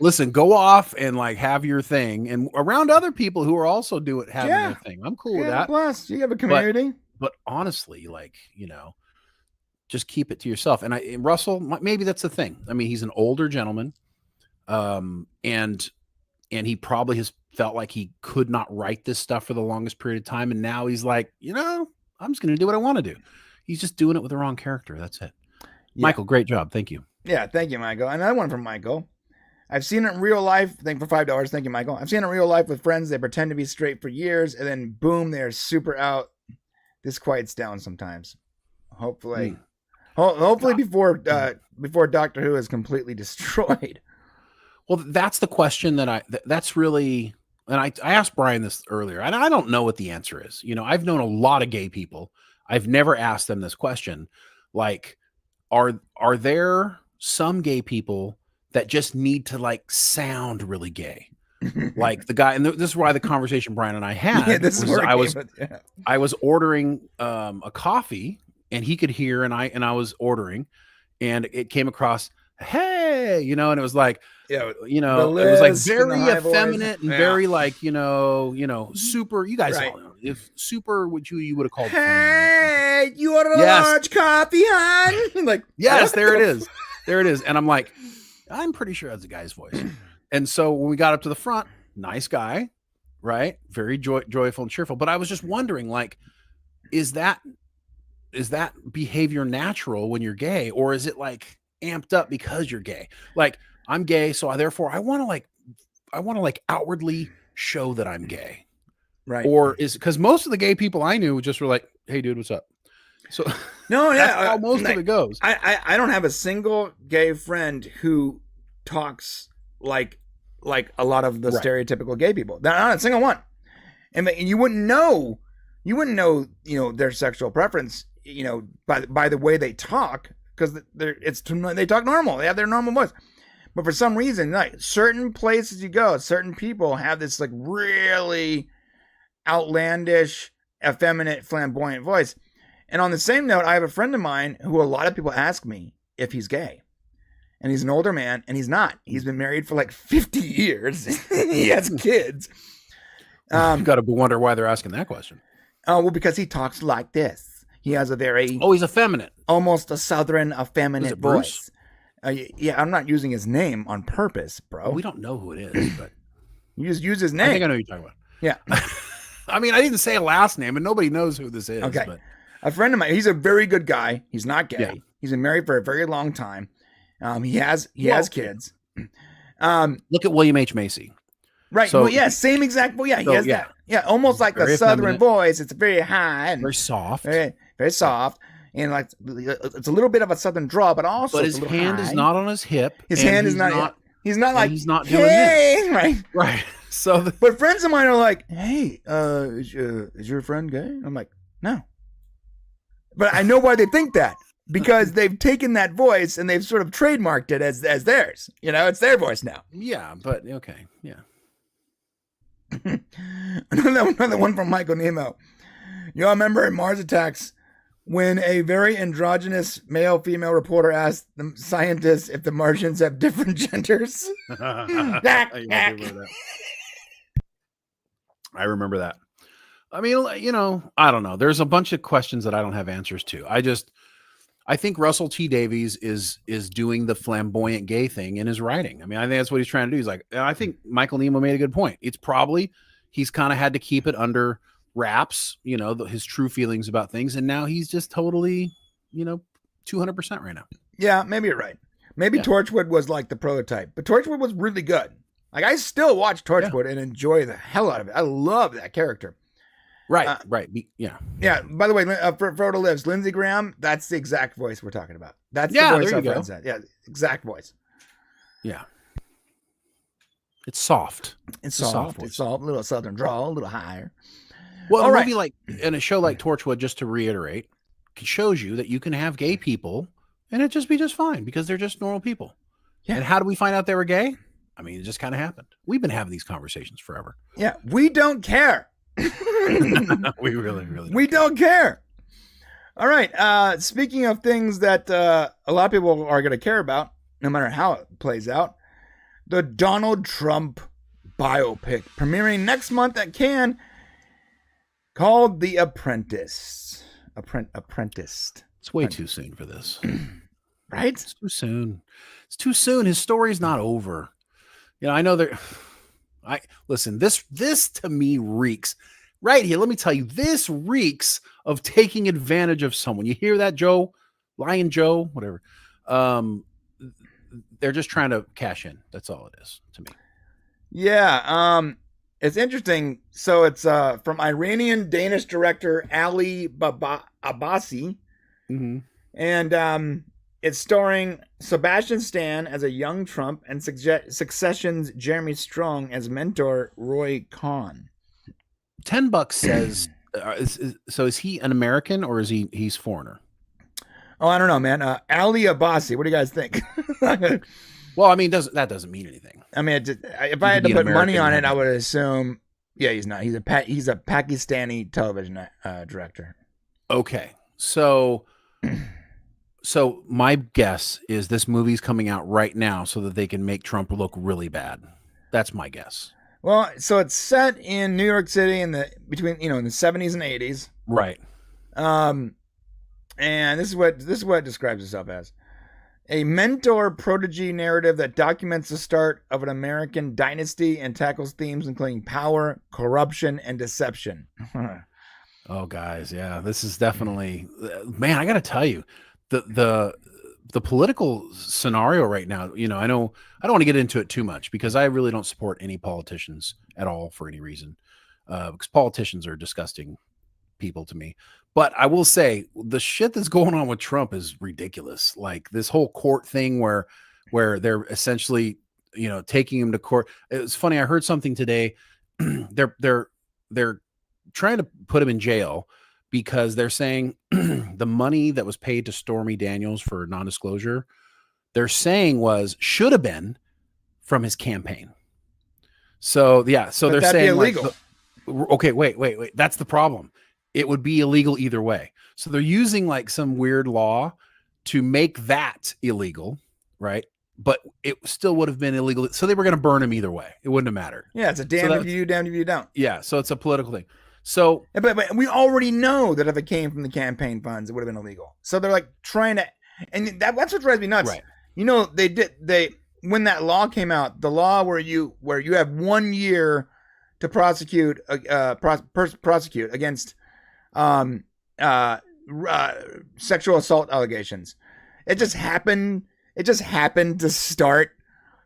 Listen, go off and have your thing and around other people who are also having their thing. I'm cool with that. Plus, you have a community. But honestly, just keep it to yourself. And Russell, maybe that's the thing. I mean, he's an older gentleman, and he probably has felt like he could not write this stuff for the longest period of time, and now he's like, I'm just going to do what I want to do. He's just doing it with the wrong character. That's it. Yeah. Michael, great job. Thank you. Yeah, thank you, Michael. Another one from Michael. I've seen it in real life. Thank you for $5. Thank you, Michael. I've seen it in real life with friends. They pretend to be straight for years, and then boom, they're super out. This quiets down sometimes. Hopefully, before Doctor Who is completely destroyed. Well, that's the question that's really, and I asked Brian this earlier, and I don't know what the answer is. I've known a lot of gay people. I've never asked them this question. Are there some gay people that just need to sound really gay? The guy, and this is why the conversation Brian and I had, I was ordering a coffee and he could hear, and I was ordering, and it came across, hey, and it was it was very effeminate and very super. You guys all know, if super, what you would have called. Hey, you ordered a large coffee, hon? Yes, there it is. There it is. And I'm like, I'm pretty sure that's a guy's voice. And so when we got up to the front, nice guy, right? Very joyful and cheerful. But I was just wondering, is that behavior natural when you're gay, or is it like amped up because you're gay? Like, I'm gay, so therefore I want to like outwardly show that I'm gay. Right. Or is because most of the gay people I knew just were like, "Hey dude, what's up?" So no, that's how most of it goes. I don't have a single gay friend who talks like a lot of the stereotypical gay people. Not a single one. And you wouldn't know, their sexual preference, by the way they talk, because they talk normal. They have their normal voice. But for some reason, like certain places you go, certain people have this like really outlandish, effeminate, flamboyant voice. And on the same note, I have a friend of mine who a lot of people ask me if he's gay. And he's an older man, and he's not. He's been married for like 50 years. He has kids. You've got to wonder why they're asking that question. Oh, well, because he talks like this. He has a very... Oh, he's effeminate. Almost a southern effeminate voice. Bruce? Yeah, I'm not using his name on purpose, bro. Well, we don't know who it is, but... You just use his name. I think I know who you're talking about. Yeah. I mean, I didn't say a last name, and nobody knows who this is. Okay. But... A friend of mine, he's a very good guy. He's not gay. Yeah. He's been married for a very long time. He has kids. Look at William H. Macy. Right. So, well, yeah, same exact. Well, yeah, he has that. Yeah, almost like a southern voice. It's very high and very soft. Very, very soft. And like it's a little bit of a southern draw, but also his hand is not on his hip. His hand is not. He's not like he's not doing this. Right. So, but friends of mine are like, "Hey, is your friend gay?" I'm like, "No." But I know why they think that, because they've taken that voice and they've sort of trademarked it as theirs. It's their voice now. Yeah, but okay, yeah. Another one from Michael Nemo. Y'all remember in Mars Attacks when a very androgynous male-female reporter asked the scientists if the Martians have different genders? I remember that. I mean, I don't know. There's a bunch of questions that I don't have answers to. I think Russell T. Davies is doing the flamboyant gay thing in his writing. I mean, I think that's what he's trying to do. He's like, I think Michael Nemo made a good point. It's probably he's kind of had to keep it under wraps, his true feelings about things, and now he's just totally, 200% right now. Yeah, maybe you're right. Maybe Torchwood was like the prototype, but Torchwood was really good. Like I still watch Torchwood and enjoy the hell out of it. I love that character. Right, right. Yeah. Yeah. By the way, Frodo Lives, Lindsey Graham, that's the exact voice we're talking about. That's the voice our friend said. Yeah, exact voice. Yeah. It's soft. It's soft. It's soft. A little southern drawl, a little higher. Well, a movie like, in a show like Torchwood, just to reiterate, shows you that you can have gay people and it just be just fine because they're just normal people. Yeah. And how do we find out they were gay? I mean, it just kind of happened. We've been having these conversations forever. Yeah. We don't care. We really we don't care. All right. Speaking of things that a lot of people are going to care about, no matter how it plays out, the Donald Trump biopic premiering next month at Cannes, called The Apprentice. Apprenticed. It's way too soon for this, right? It's too soon. It's too soon. His story's not over. I know there. Listen, this to me reeks right here. Let me tell you, this reeks of taking advantage of someone. You hear that, Joe? Lion Joe, whatever. They're just trying to cash in. That's all it is to me. Yeah. It's interesting. So it's from Iranian Danish director Ali Abbasi. Mm-hmm. And it's starring Sebastian Stan as a young Trump and Succession's Jeremy Strong as mentor Roy Cohn. $10 says, so is he an American or is he's foreigner? Oh, I don't know, man. Ali Abbasi. What do you guys think? Well, I mean, that doesn't mean anything. I mean, if I had to put money on it, I would assume, yeah, he's not. He's a Pakistani television director. Okay, so my guess is this movie's coming out right now so that they can make Trump look really bad. That's my guess. Well, so it's set in New York City in the 70s and 80s. Right. And this is what it describes itself as. A mentor prodigy narrative that documents the start of an American dynasty and tackles themes including power, corruption, and deception. Oh, guys, yeah, this is definitely, man. I got to tell you, the political scenario right now. I know I don't want to get into it too much because I really don't support any politicians at all for any reason, because politicians are disgusting people to me. But I will say the shit that's going on with Trump is ridiculous. Like this whole court thing where they're essentially, taking him to court. It was funny. I heard something today. they're trying to put him in jail because they're saying the money that was paid to Stormy Daniels for non-disclosure, they're saying should have been from his campaign. So yeah, so But they're saying illegal. Okay, wait. That's the problem. It would be illegal either way. So they're using like some weird law to make that illegal, right? But it still would have been illegal. So they were going to burn him either way. It wouldn't have mattered. Yeah, it's a damned if you do, damned if you don't. Yeah, so it's a political thing. So, but we already know that if it came from the campaign funds, it would have been illegal. So they're like trying to, and that's what drives me nuts. Right. When that law came out, the law where you have 1 year to prosecute against sexual assault allegations. It just happened to start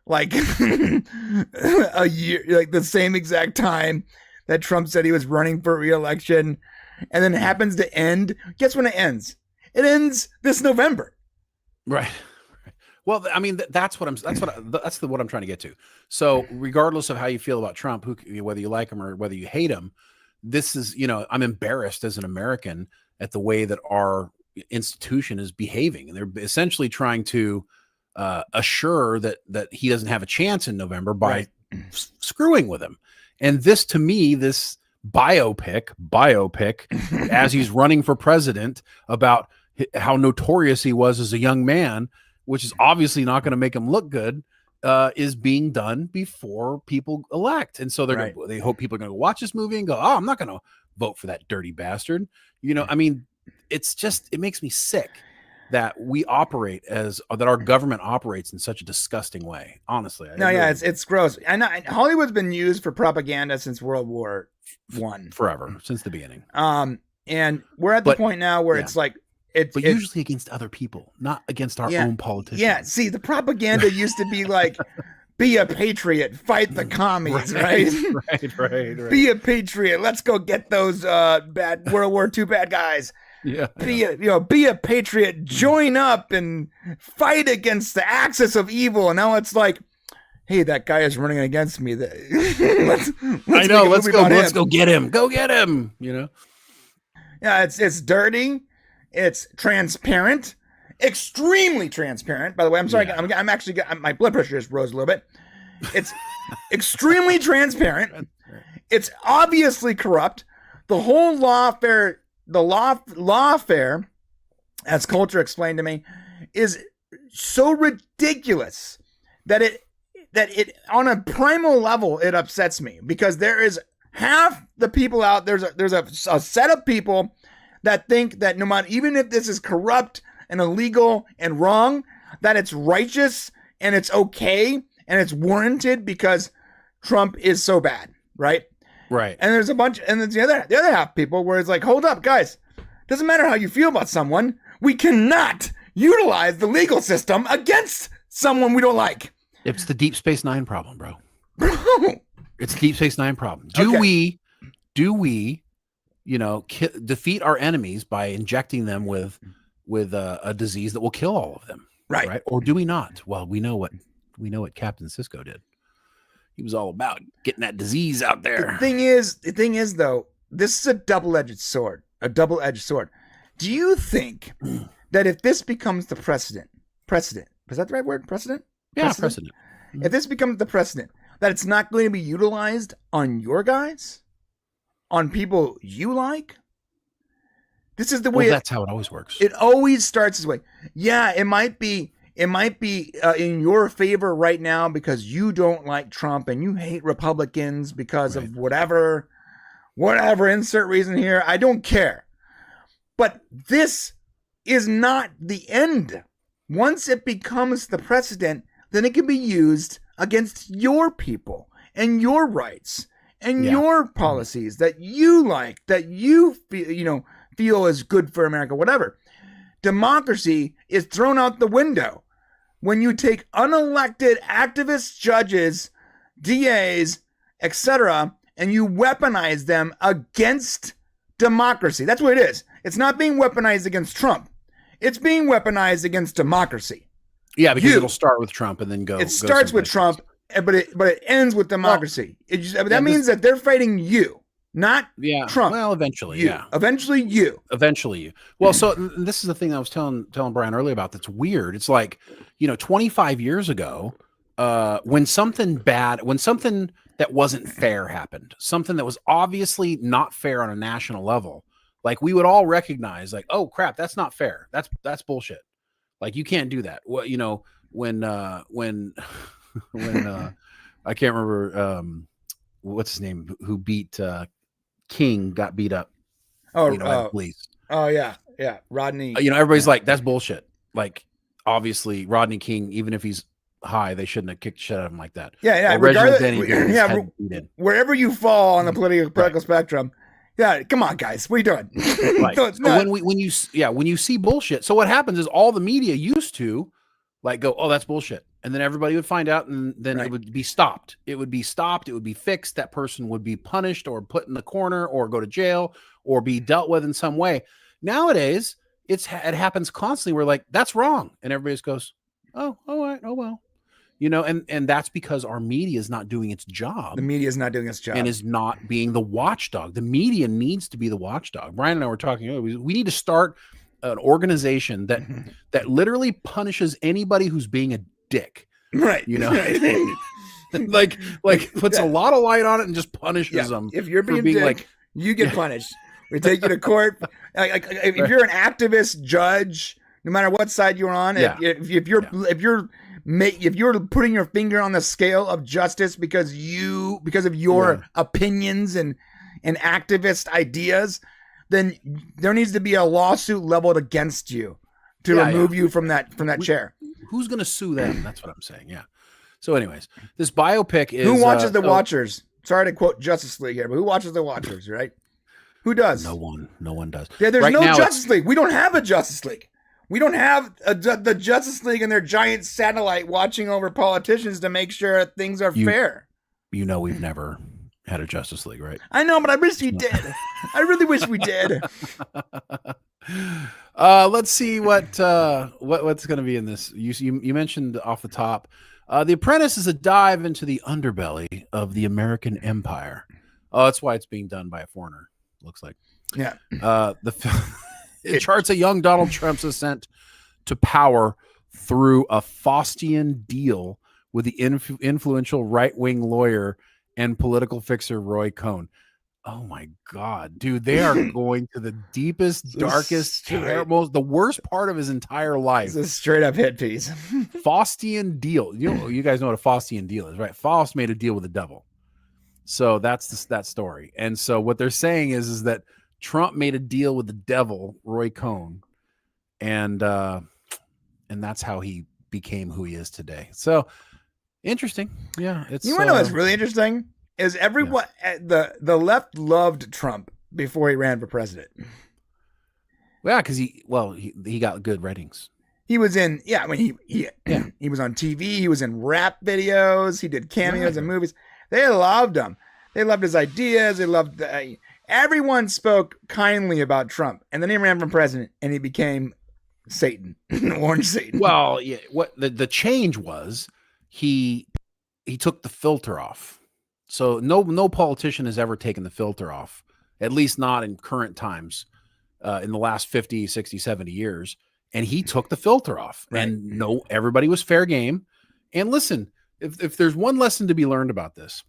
like a year, like the same exact time that Trump said he was running for re-election, and then it happens to end. Guess when it ends? It ends this November. Right. Well, I mean, that's what I'm trying to get to. So regardless of how you feel about Trump, whether you like him or whether you hate him, this is, I'm embarrassed as an American at the way that our institution is behaving. And they're essentially trying to assure that he doesn't have a chance in November by screwing with him. And this, to me, this biopic as he's running for president about how notorious he was as a young man, which is obviously not going to make him look good, is being done before people elect. And so they hope people are going to watch this movie and go, oh, I'm not going to vote for that dirty bastard. I mean, it makes me sick that we operate that our government operates in such a disgusting way. Honestly. It's gross. And Hollywood's been used for propaganda since World War I. Forever, since the beginning. And we're at the point now where it's like, it's usually against other people, not against our own politicians. Yeah. See, the propaganda used to be like, be a patriot, fight the commies, right? Right. Be a patriot. Let's go get those bad World War II bad guys. Yeah. Be a patriot, join up and fight against the axis of evil. And now it's like, hey, that guy is running against me. Let's go get him. Go get him. Yeah, it's dirty. It's transparent, extremely transparent. By the way, I'm sorry. Yeah. I'm actually my blood pressure just rose a little bit. It's extremely transparent. It's obviously corrupt. The whole lawfare, as Culture explained to me, is so ridiculous that it on a primal level it upsets me, because there is half the people out there's a set of people that think that no matter, even if this is corrupt and illegal and wrong, that it's righteous and it's okay and it's warranted because Trump is so bad, right? Right. And there's the other half people where it's like, hold up, guys, doesn't matter how you feel about someone, we cannot utilize the legal system against someone we don't like. It's the Deep Space Nine problem, bro. It's the Deep Space Nine problem. Do we defeat our enemies by injecting them with a disease that will kill all of them, right? Or do we not? Well, we know what Captain Sisko did. He was all about getting that disease out there. The thing is though, this is a double-edged sword. Do you think that if this becomes the precedent, is that the right word? Precedent? Yeah, precedent. If this becomes the precedent, that it's not going to be utilized on your guys? On people you like? This is the way. That's how it always works. It always starts this way. Yeah, it might be in your favor right now because you don't like Trump and you hate Republicans because of whatever, insert reason here. I don't care. But this is not the end. Once it becomes the precedent, then it can be used against your people and your rights and your policies that you like, that you feel is good for America, whatever. Democracy is thrown out the window when you take unelected activist judges, DAs, etc., and you weaponize them against democracy. That's what it is. It's not being weaponized against Trump. It's being weaponized against democracy. Yeah, because it'll start with Trump and then go. It starts with Trump, but it ends with democracy. That means that they're fighting you, not Trump. Well, eventually, you. Eventually you. Well, so this is the thing I was telling Brian earlier about. That's weird. It's like, 25 years ago, when something that wasn't fair happened, something that was obviously not fair on a national level, like we would all recognize, like, oh crap, that's not fair. That's bullshit. Like you can't do that. Well, when I can't remember what's his name who beat King got beat up. By police. Oh yeah, Rodney. Everybody's like, that's bullshit. Like obviously Rodney King, even if he's high, they shouldn't have kicked shit out of him like that. Yeah. Wherever you fall on the political spectrum. Yeah, come on, guys. What are you doing? Right. So when you see bullshit, so what happens is all the media used to like go, oh, that's bullshit, and then everybody would find out, and then it would be stopped. It would be fixed. That person would be punished or put in the corner or go to jail or be dealt with in some way. Nowadays, it happens constantly. We're like, that's wrong, and everybody just goes, oh, all right, oh well. And that's because our media is not doing its job. The media is not doing its job. And is not being the watchdog. The media needs to be the watchdog. Brian and I were talking earlier. We need to start an organization that literally punishes anybody who's being a dick. Right. like puts a lot of light on it and just punishes them. If you're being dick, like, you get punished. We take you to court. If you're an activist judge, no matter what side you're on, if you're putting your finger on the scale of justice because of your opinions and activist ideas, then there needs to be a lawsuit leveled against you to remove you from that chair. Who's going to sue them? That's what I'm saying. Yeah. So anyways, this biopic is... Who watches The Watchers? Sorry to quote Justice League here, but who watches The Watchers, right? Who does? No one does. Yeah, there's no Justice League. We don't have a Justice League. We don't have the Justice League and their giant satellite watching over politicians to make sure things are fair. We've never had a Justice League, right? I know, but I wish we did. I really wish we did. Let's see what's going to be in this. You mentioned off the top, The Apprentice is a dive into the underbelly of the American empire. Oh, that's why it's being done by a foreigner. Looks like. Yeah. It charts a young Donald Trump's ascent to power through a Faustian deal with the influential right-wing lawyer and political fixer Roy Cohn. Oh my God, dude! They are going to the deepest, darkest, the worst part of his entire life. It's a straight-up hit piece. Faustian deal. You guys know what a Faustian deal is, right? Faust made a deal with the devil. So that's that story. And so what they're saying is that Trump made a deal with the devil, Roy Cohn, and that's how he became who he is today. So interesting. Yeah, it's. You want to know what's really interesting is everyone the left loved Trump before he ran for president. Yeah, because he got good ratings. He was in he was on TV. He was in rap videos. He did cameos in movies. They loved him. They loved his ideas. They loved everyone spoke kindly about Trump, and then he ran for president, and he became Satan, Orange Satan. Well, yeah. What the change was, he took the filter off. So no politician has ever taken the filter off, at least not in current times, in the last 50, 60, 70 years. And he took the filter off, and everybody was fair game. And listen, if there's one lesson to be learned about this,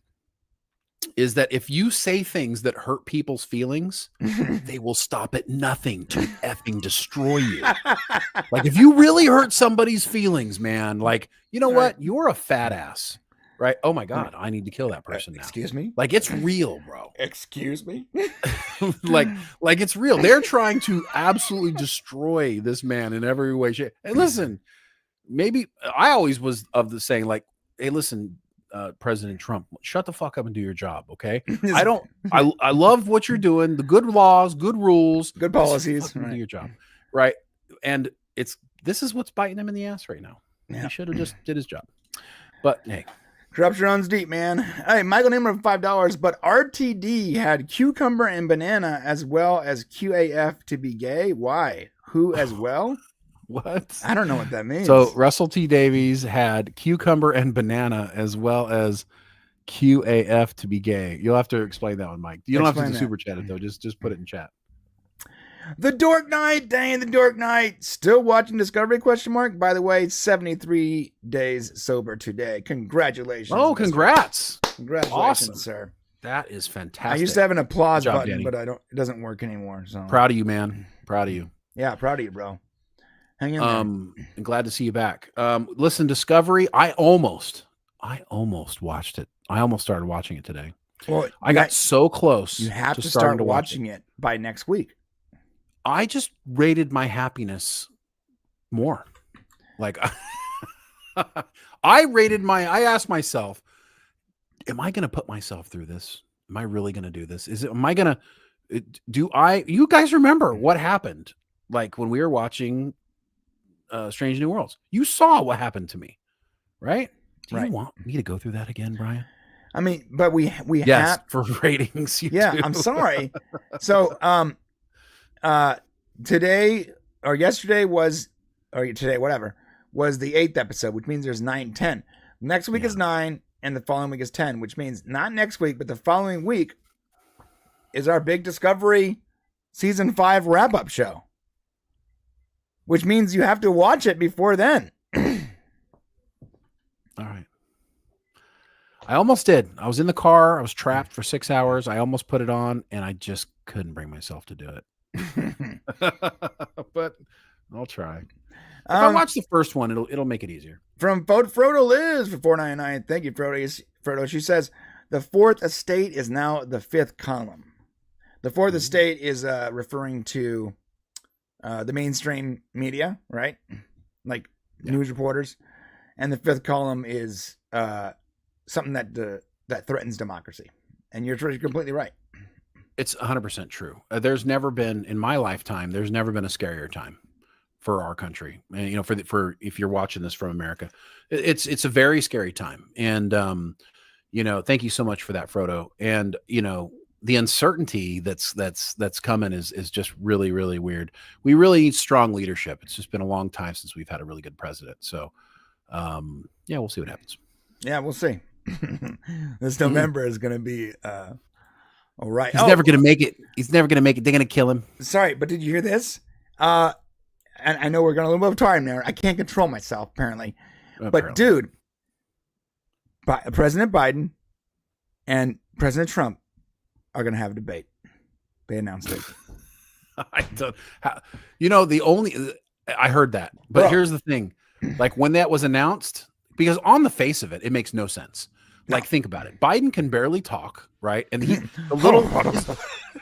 is that if you say things that hurt people's feelings, they will stop at nothing to effing destroy you. Like if you really hurt somebody's feelings, man, like, you know what? You're a fat ass, right? Oh my God, I need to kill that person now. Excuse me? Like it's real, bro. Excuse me? like it's real. They're trying to absolutely destroy this man in every way, shape. And listen, maybe I always was of the saying like, hey, listen, President Trump, shut the fuck up and do your job, okay? I love what you're doing, the good laws, good rules, good policies, right. Do your job, right? And this is what's biting him in the ass right now. Yeah. He should have just did his job, but hey. Corruption runs deep, man. Hey, Michael Neiman of $5, but RTD had cucumber and banana as well as QAF to be gay. Why? Who as well? What? I don't know what that means. So Russell T. Davies had cucumber and banana as well as QAF to be gay. You'll have to explain that one, Mike. You don't have to super chat it though. Just put it in chat. The Dork Knight, dang the Dork Knight, still watching Discovery ? By the way, 73 days sober today. Congratulations. Oh, congrats. Congratulations, awesome. Sir. That is fantastic. I used to have an applause job, button, Danny. but it doesn't work anymore. So proud of you, man. Proud of you. Yeah, proud of you, bro. Hang in there. I'm glad to see you back. Listen, Discovery, I almost watched it. I almost started watching it today. Well, I got so close. You have to start watching it by next week. I just rated my happiness more. Like I asked myself, am I going to put myself through this? Am I really going to do this? You guys remember what happened? Like when we were watching Strange New Worlds, you saw what happened to me, right? Do you want me to go through that again, Brian? I mean, but we have for ratings. I'm sorry. So, today or yesterday was the 8th episode, which means there's 9, 10. Next week is 9, and the following week is 10, which means not next week, but the following week is our big Discovery season 5 wrap-up show, which means you have to watch it before then. All right. I almost did. I was in the car. I was trapped for 6 hours. I almost put it on, and I just couldn't bring myself to do it. But I'll try. If I watch the first one, it'll make it easier. From Frodo Liz for $4.99. Thank you, Frodo. She says the fourth estate is now the fifth column. The fourth estate is referring to the mainstream media, right? Like news reporters, and the fifth column is something that threatens democracy. And you're completely right. It's 100% true. There's never been in my lifetime. There's never been a scarier time for our country. And for if you're watching this from America, it's a very scary time. And thank you so much for that, Frodo. And the uncertainty that's coming is just really, really weird. We really need strong leadership. It's just been a long time since we've had a really good president. So, we'll see what happens. Yeah, we'll see. This November is going to be. All right. He's never going to make it. He's never going to make it. They're going to kill him. Sorry, but did you hear this? And I know we're going a little bit of time there. I can't control myself, apparently. But, dude, President Biden and President Trump are going to have a debate. They announced it. I heard that. But here's the thing. Like, when that was announced, because on the face of it, it makes no sense. Like, think about it. Biden can barely talk, right? And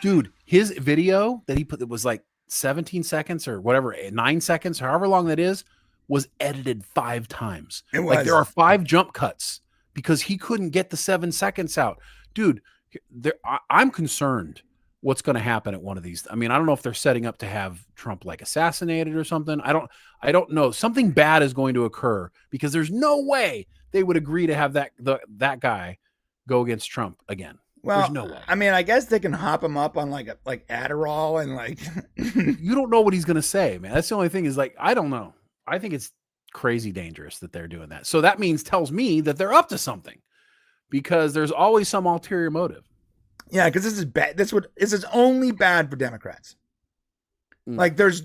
dude, his video that he put, it was like 17 seconds or whatever, 9 seconds, however long that is, was edited 5 times. It was. Like, there are 5 jump cuts because he couldn't get the 7 seconds out. Dude, I'm concerned what's going to happen at one of these. I mean, I don't know if they're setting up to have Trump like assassinated or something. I don't know. Something bad is going to occur because there's no way they would agree to have that guy go against Trump again. Well, there's no way. I mean, I guess they can hop him up on like Adderall and like. You don't know what he's going to say, man. That's the only thing is like, I don't know. I think it's crazy dangerous that they're doing that. So that tells me that they're up to something because there's always some ulterior motive. Yeah, because this is bad. This is only bad for Democrats. Like there's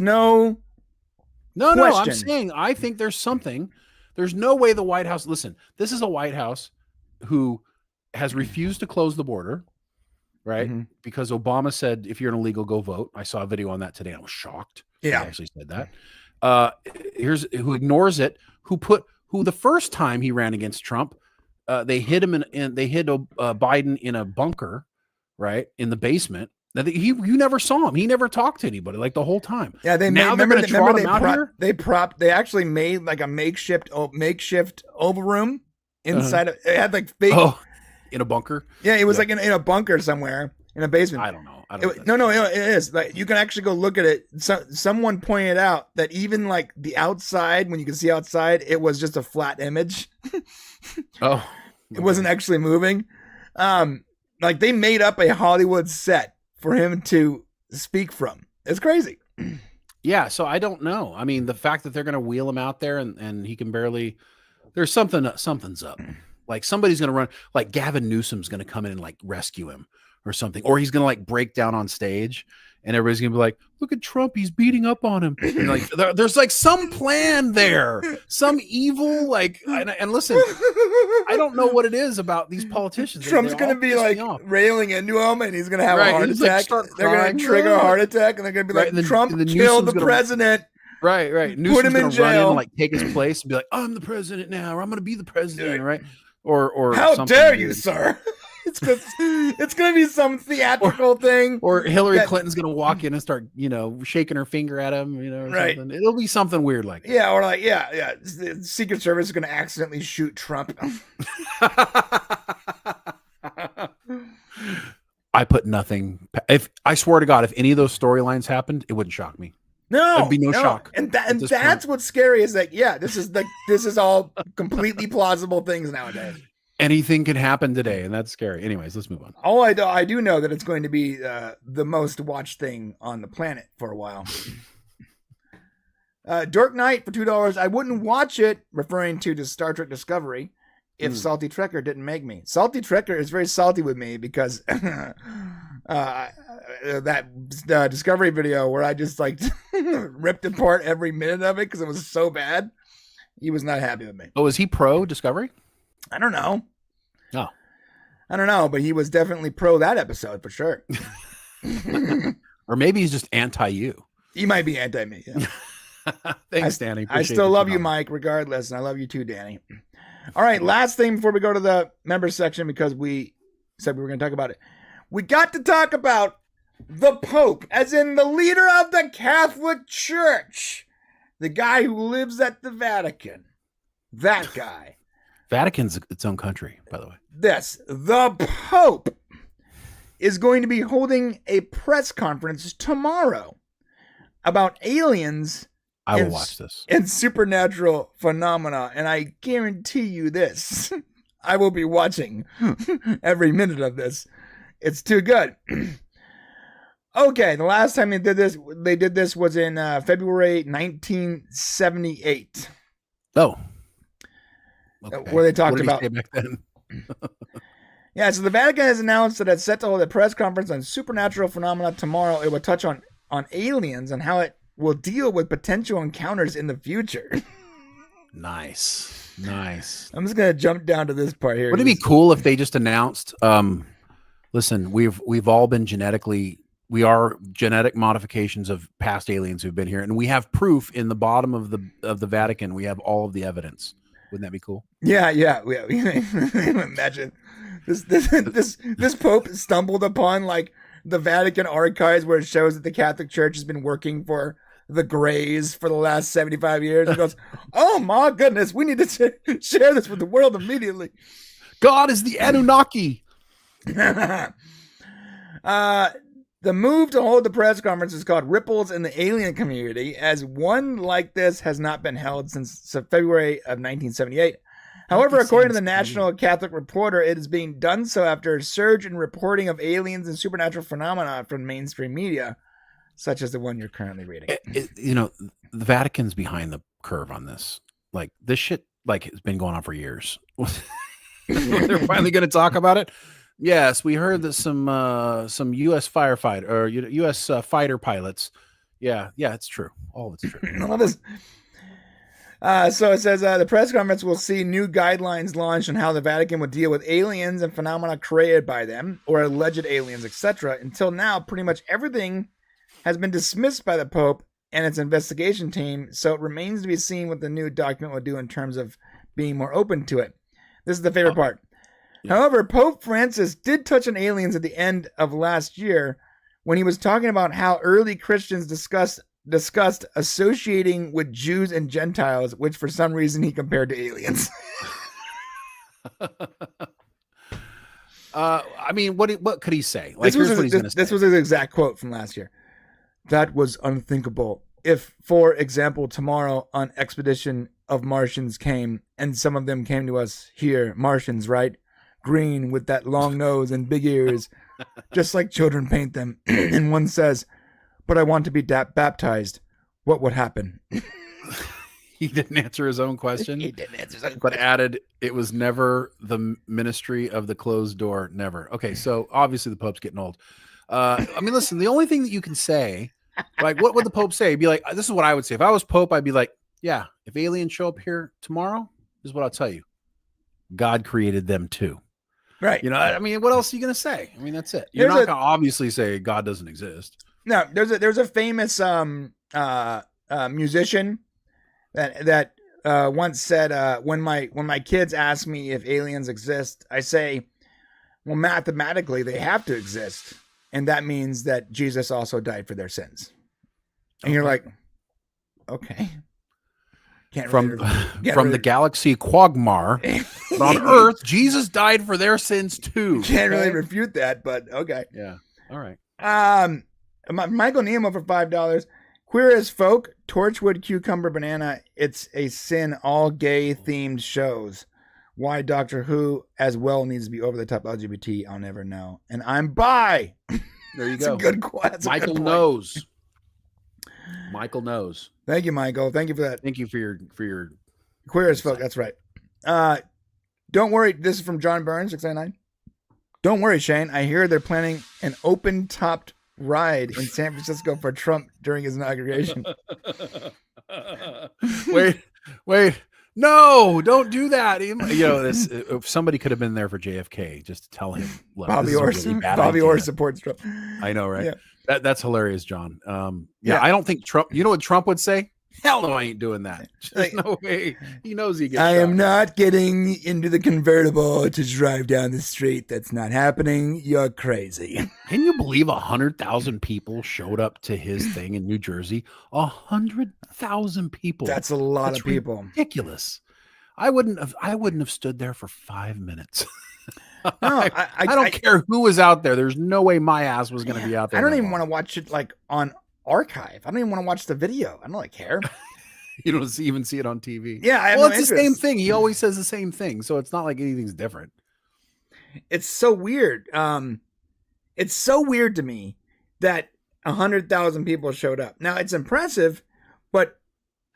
no. No, I'm saying I think there's something. There's no way the White House. Listen, this is a White House who has refused to close the border, right? Mm-hmm. Because Obama said, if you're an illegal, go vote. I saw a video on that today. I was shocked. Yeah, he actually said that. Here's who ignores it. Who the first time he ran against Trump, they hid him they hid Biden in a bunker, right in the basement. Now you never saw him. He never talked to anybody like the whole time. Yeah, they actually made like a makeshift oval room inside of it had like fake. Oh, in a bunker. Yeah, it was like in a bunker somewhere in a basement. I don't know. No, it is. Like you can actually go look at it. Someone pointed out that even like the outside, when you can see outside, it was just a flat image. Oh, okay. It wasn't actually moving. Like they made up a Hollywood set for him to speak from. It's crazy. Yeah, so I don't know. I mean, the fact that they're going to wheel him out there and he can barely, there's something's up. Like somebody's going to run, like Gavin Newsom's going to come in and like rescue him or something, or he's going to like break down on stage and everybody's going to be like, look at Trump, he's beating up on him. And like there's like some plan there, some evil, like, and listen, I don't know what it is about these politicians. Trump's going to be like railing into him and he's going to have a heart attack. Like, they're going to trigger a heart attack and they're going to be like, Trump killed the president. Right. Newsom's put him in jail. Run in and like take his place and be like, I'm the president now, or I'm going to be the president, right? Or how dare you, sir? It's going to be some theatrical thing. Or Hillary Clinton's going to walk in and start, shaking her finger at him, or right. Something. It'll be something weird like that. Yeah, or like, yeah. The Secret Service is going to accidentally shoot Trump. I put nothing. I swear to God, if any of those storylines happened, it wouldn't shock me. No, there'd be no shock. And that's what's scary is that, this is all completely plausible things nowadays. Anything can happen today, and that's scary. Anyways, let's move on. All I do know that it's going to be the most watched thing on the planet for a while. Dark Knight for $2. I wouldn't watch it, referring to Star Trek Discovery, if Salty Trekker didn't make me. Salty Trekker is very salty with me because that Discovery video where I just like ripped apart every minute of it because it was so bad. He was not happy with me. Oh, is he pro Discovery? I don't know. Oh. I don't know, but he was definitely pro that episode for sure. Or maybe he's just anti you. He might be anti me. Yeah. Thanks, Danny. I still love you, Mike, regardless, and I love you too, Danny. All right, last thing before we go to the members section, because we said we were going to talk about it. We got to talk about the Pope, as in the leader of the Catholic Church, the guy who lives at the Vatican. That guy. Vatican's its own country, by the way. The Pope is going to be holding a press conference tomorrow about aliens. I will watch this. And supernatural phenomena, and I guarantee you this. I will be watching every minute of this. It's too good. Okay, the last time they did this was in February 1978. Oh. Okay. Where they talked about back then? Yeah, so the Vatican has announced that it's set to hold a press conference on supernatural phenomena tomorrow. It will touch on aliens and how it will deal with potential encounters in the future. Nice. I'm just gonna jump down to this part here. Wouldn't it be cool if they just announced, listen, we've all been we are genetic modifications of past aliens who've been here, and we have proof in the bottom of the Vatican. We have all of the evidence. Wouldn't that be cool? Yeah. Imagine this Pope stumbled upon like the Vatican archives where it shows that the Catholic Church has been working for the Greys for the last 75 years. He goes, "Oh my goodness, we need to share this with the world immediately." God is the Anunnaki. The move to hold the press conference is called Ripples in the Alien Community, as one like this has not been held since February of 1978. However, according to the National Catholic Reporter, it is being done so after a surge in reporting of aliens and supernatural phenomena from mainstream media, such as the one you're currently reading. The Vatican's behind the curve on this. Like, this shit has been going on for years. They're finally going to talk about it. Yes, we heard that some U.S. firefighter or U.S. Fighter pilots. Yeah, it's true. All of it's true. All this. So it says the press conference will see new guidelines launched on how the Vatican would deal with aliens and phenomena created by them or alleged aliens, etc. Until now, pretty much everything has been dismissed by the Pope and its investigation team. So it remains to be seen what the new document will do in terms of being more open to it. This is the favorite part. Yeah. However, Pope Francis did touch on aliens at the end of last year when he was talking about how early Christians discussed associating with Jews and Gentiles, which for some reason he compared to aliens. I mean, what could he say? Like, here's what he's going to say. This was his exact quote from last year. That was unthinkable. If, for example, tomorrow an expedition of Martians came, and some of them came to us here, Martians, right? Green with that long nose and big ears, just like children paint them. And one says, but I want to be baptized. What would happen? He didn't answer his own question. He didn't answer his own but question. added, it was never the ministry of the closed door. Never. Okay, so obviously the Pope's getting old. I mean, listen, the only thing that you can say, like, what would the Pope say? He'd be like, this is what I would say. If I was Pope, I'd be like, yeah, if aliens show up here tomorrow, this is what I'll tell you. God created them too. Right. You know, I mean, what else are you going to say? I mean, that's it. You're not going to obviously say God doesn't exist. No, there's a famous musician that once said, when my kids ask me if aliens exist, I say, well, mathematically they have to exist, and that means that Jesus also died for their sins. And you're like, okay. From the galaxy Quagmar, but on Earth, Jesus died for their sins too. Can't really refute that, but okay. Yeah. All right. Michael Nemo for $5. Queer as Folk, Torchwood, Cucumber, Banana. It's a sin. All gay themed shows. Why Doctor Who as well needs to be over the top LGBT, I'll never know. And I'm bi. There you go. That's Michael a good knows. Michael knows. Thank you, Michael. Thank you for that. Thank you for your Queer as Folk. That's right. Don't worry. This is from John Burns, 699. Don't worry, Shane. I hear they're planning an open-topped ride in San Francisco for Trump during his inauguration. Wait. No, don't do that. You know, if somebody could have been there for JFK just to tell him, look, Bobby Orr supports Trump. I know, right? Yeah. That's hilarious, John. I don't think Trump, you know what Trump would say? Hell no, I ain't doing that. There's no way. He knows he gets I shot. am not getting into the convertible to drive down the street. That's not happening. You're crazy. Can you believe 100,000 people showed up to his thing in New Jersey? 100,000 people. That's a lot of people. Ridiculous. I wouldn't have stood there for 5 minutes. No, I don't care who was out there. There's no way my ass was going to be out there. I don't even want to watch it like on archive. I don't even want to watch the video. I don't really care. You don't even see it on TV. Yeah, well, it's the same thing. He always says the same thing, so it's not like anything's different. It's so weird. It's so weird to me that 100,000 people showed up. Now it's impressive, but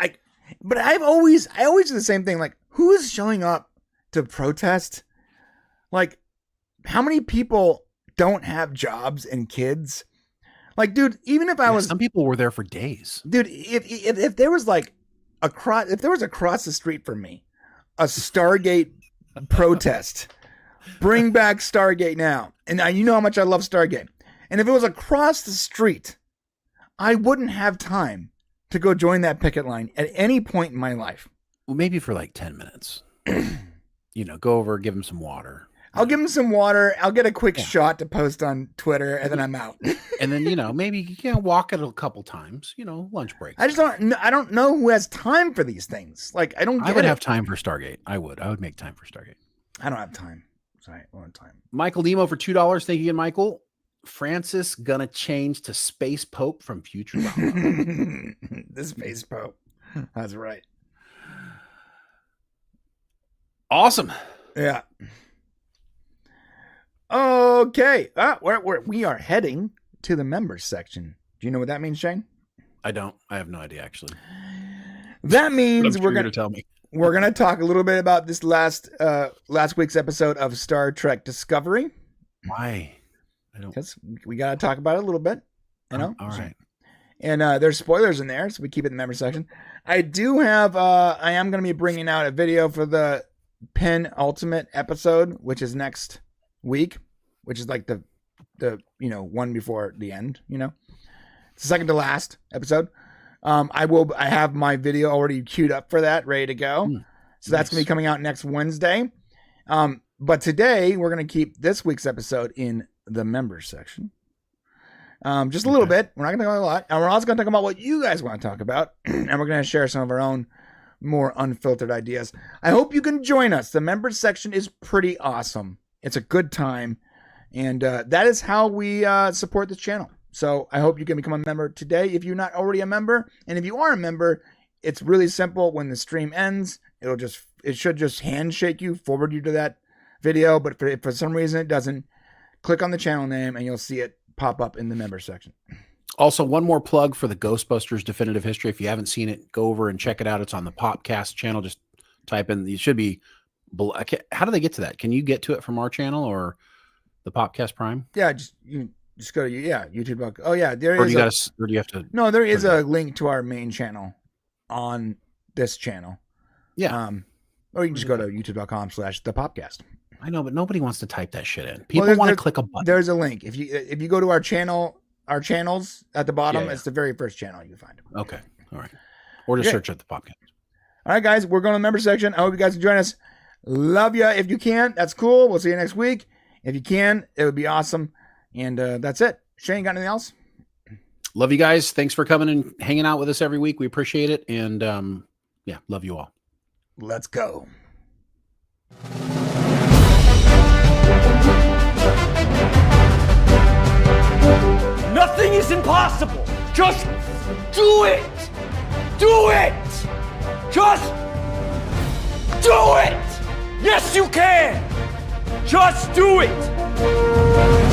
I've always do the same thing. Like, who is showing up to protest? Like, how many people don't have jobs and kids? Like, dude, even if some people were there for days, dude. If there was like across the street from me, a Stargate protest, bring back Stargate now, and you know how much I love Stargate, and if it was across the street, I wouldn't have time to go join that picket line at any point in my life. Well, maybe for like 10 minutes. Go over, give him some water. I'll give him some water. I'll get a quick shot to post on Twitter, and then I'm out. And then, maybe you can walk it a couple times, lunch breaks. I don't know who has time for these things. Like, I would have time for Stargate. I would make time for Stargate. I don't have time. Sorry, I don't have time. Michael Nemo for $2. Thank you again, Michael. Francis gonna change to Space Pope from Futurama. The Space Pope. That's right. Awesome. Yeah. Okay. We are heading to the members section. Do you know what that means, Shane? I don't. I have no idea, actually. That means we're gonna tell me. We're gonna talk a little bit about this last week's episode of Star Trek Discovery. Why? Because we gotta talk about it a little bit. All right. And there's spoilers in there, so we keep it in the members section. I do have. I am gonna be bringing out a video for the penultimate episode, which is next week, which is like the one before the end, it's the second to last episode. I have my video already queued up for that, ready to go. So that's gonna be coming out next Wednesday. But today we're gonna keep this week's episode in the members section. Just a little bit. We're not gonna talk about a lot, and we're also gonna talk about what you guys want to talk about, and we're gonna share some of our own more unfiltered ideas. I hope you can join us. The members section is pretty awesome. It's a good time. And that is how we support this channel. So I hope you can become a member today if you're not already a member. And if you are a member, it's really simple. When the stream ends, it should just handshake you, forward you to that video. But if for some reason it doesn't, click on the channel name and you'll see it pop up in the member section. Also, one more plug for the Ghostbusters Definitive History. If you haven't seen it, go over and check it out. It's on the Popcast channel. Just type in, it should be, how do they get to that? Can you get to it from our channel or the Popcast Prime? Yeah, just go to YouTube. Oh yeah, there or is. Or do you have to? No, there is a link to our main channel on this channel. Yeah. Or you can just go to youtube.com/thepopcast. I know, but nobody wants to type that shit in. People want to click a button. There's a link. If you go to our channels at the bottom, it's the very first channel you find. Okay. All right. Or just search at the Popcast. All right, guys, we're going to the member section. I hope you guys can join us. Love you. If you can, that's cool. We'll see you next week. If you can, it would be awesome. And that's it. Shane, got anything else? Love you guys. Thanks for coming and hanging out with us every week. We appreciate it. And yeah, love you all. Let's go. Nothing is impossible. Just do it. Do it. Just do it. Yes, you can. Just do it.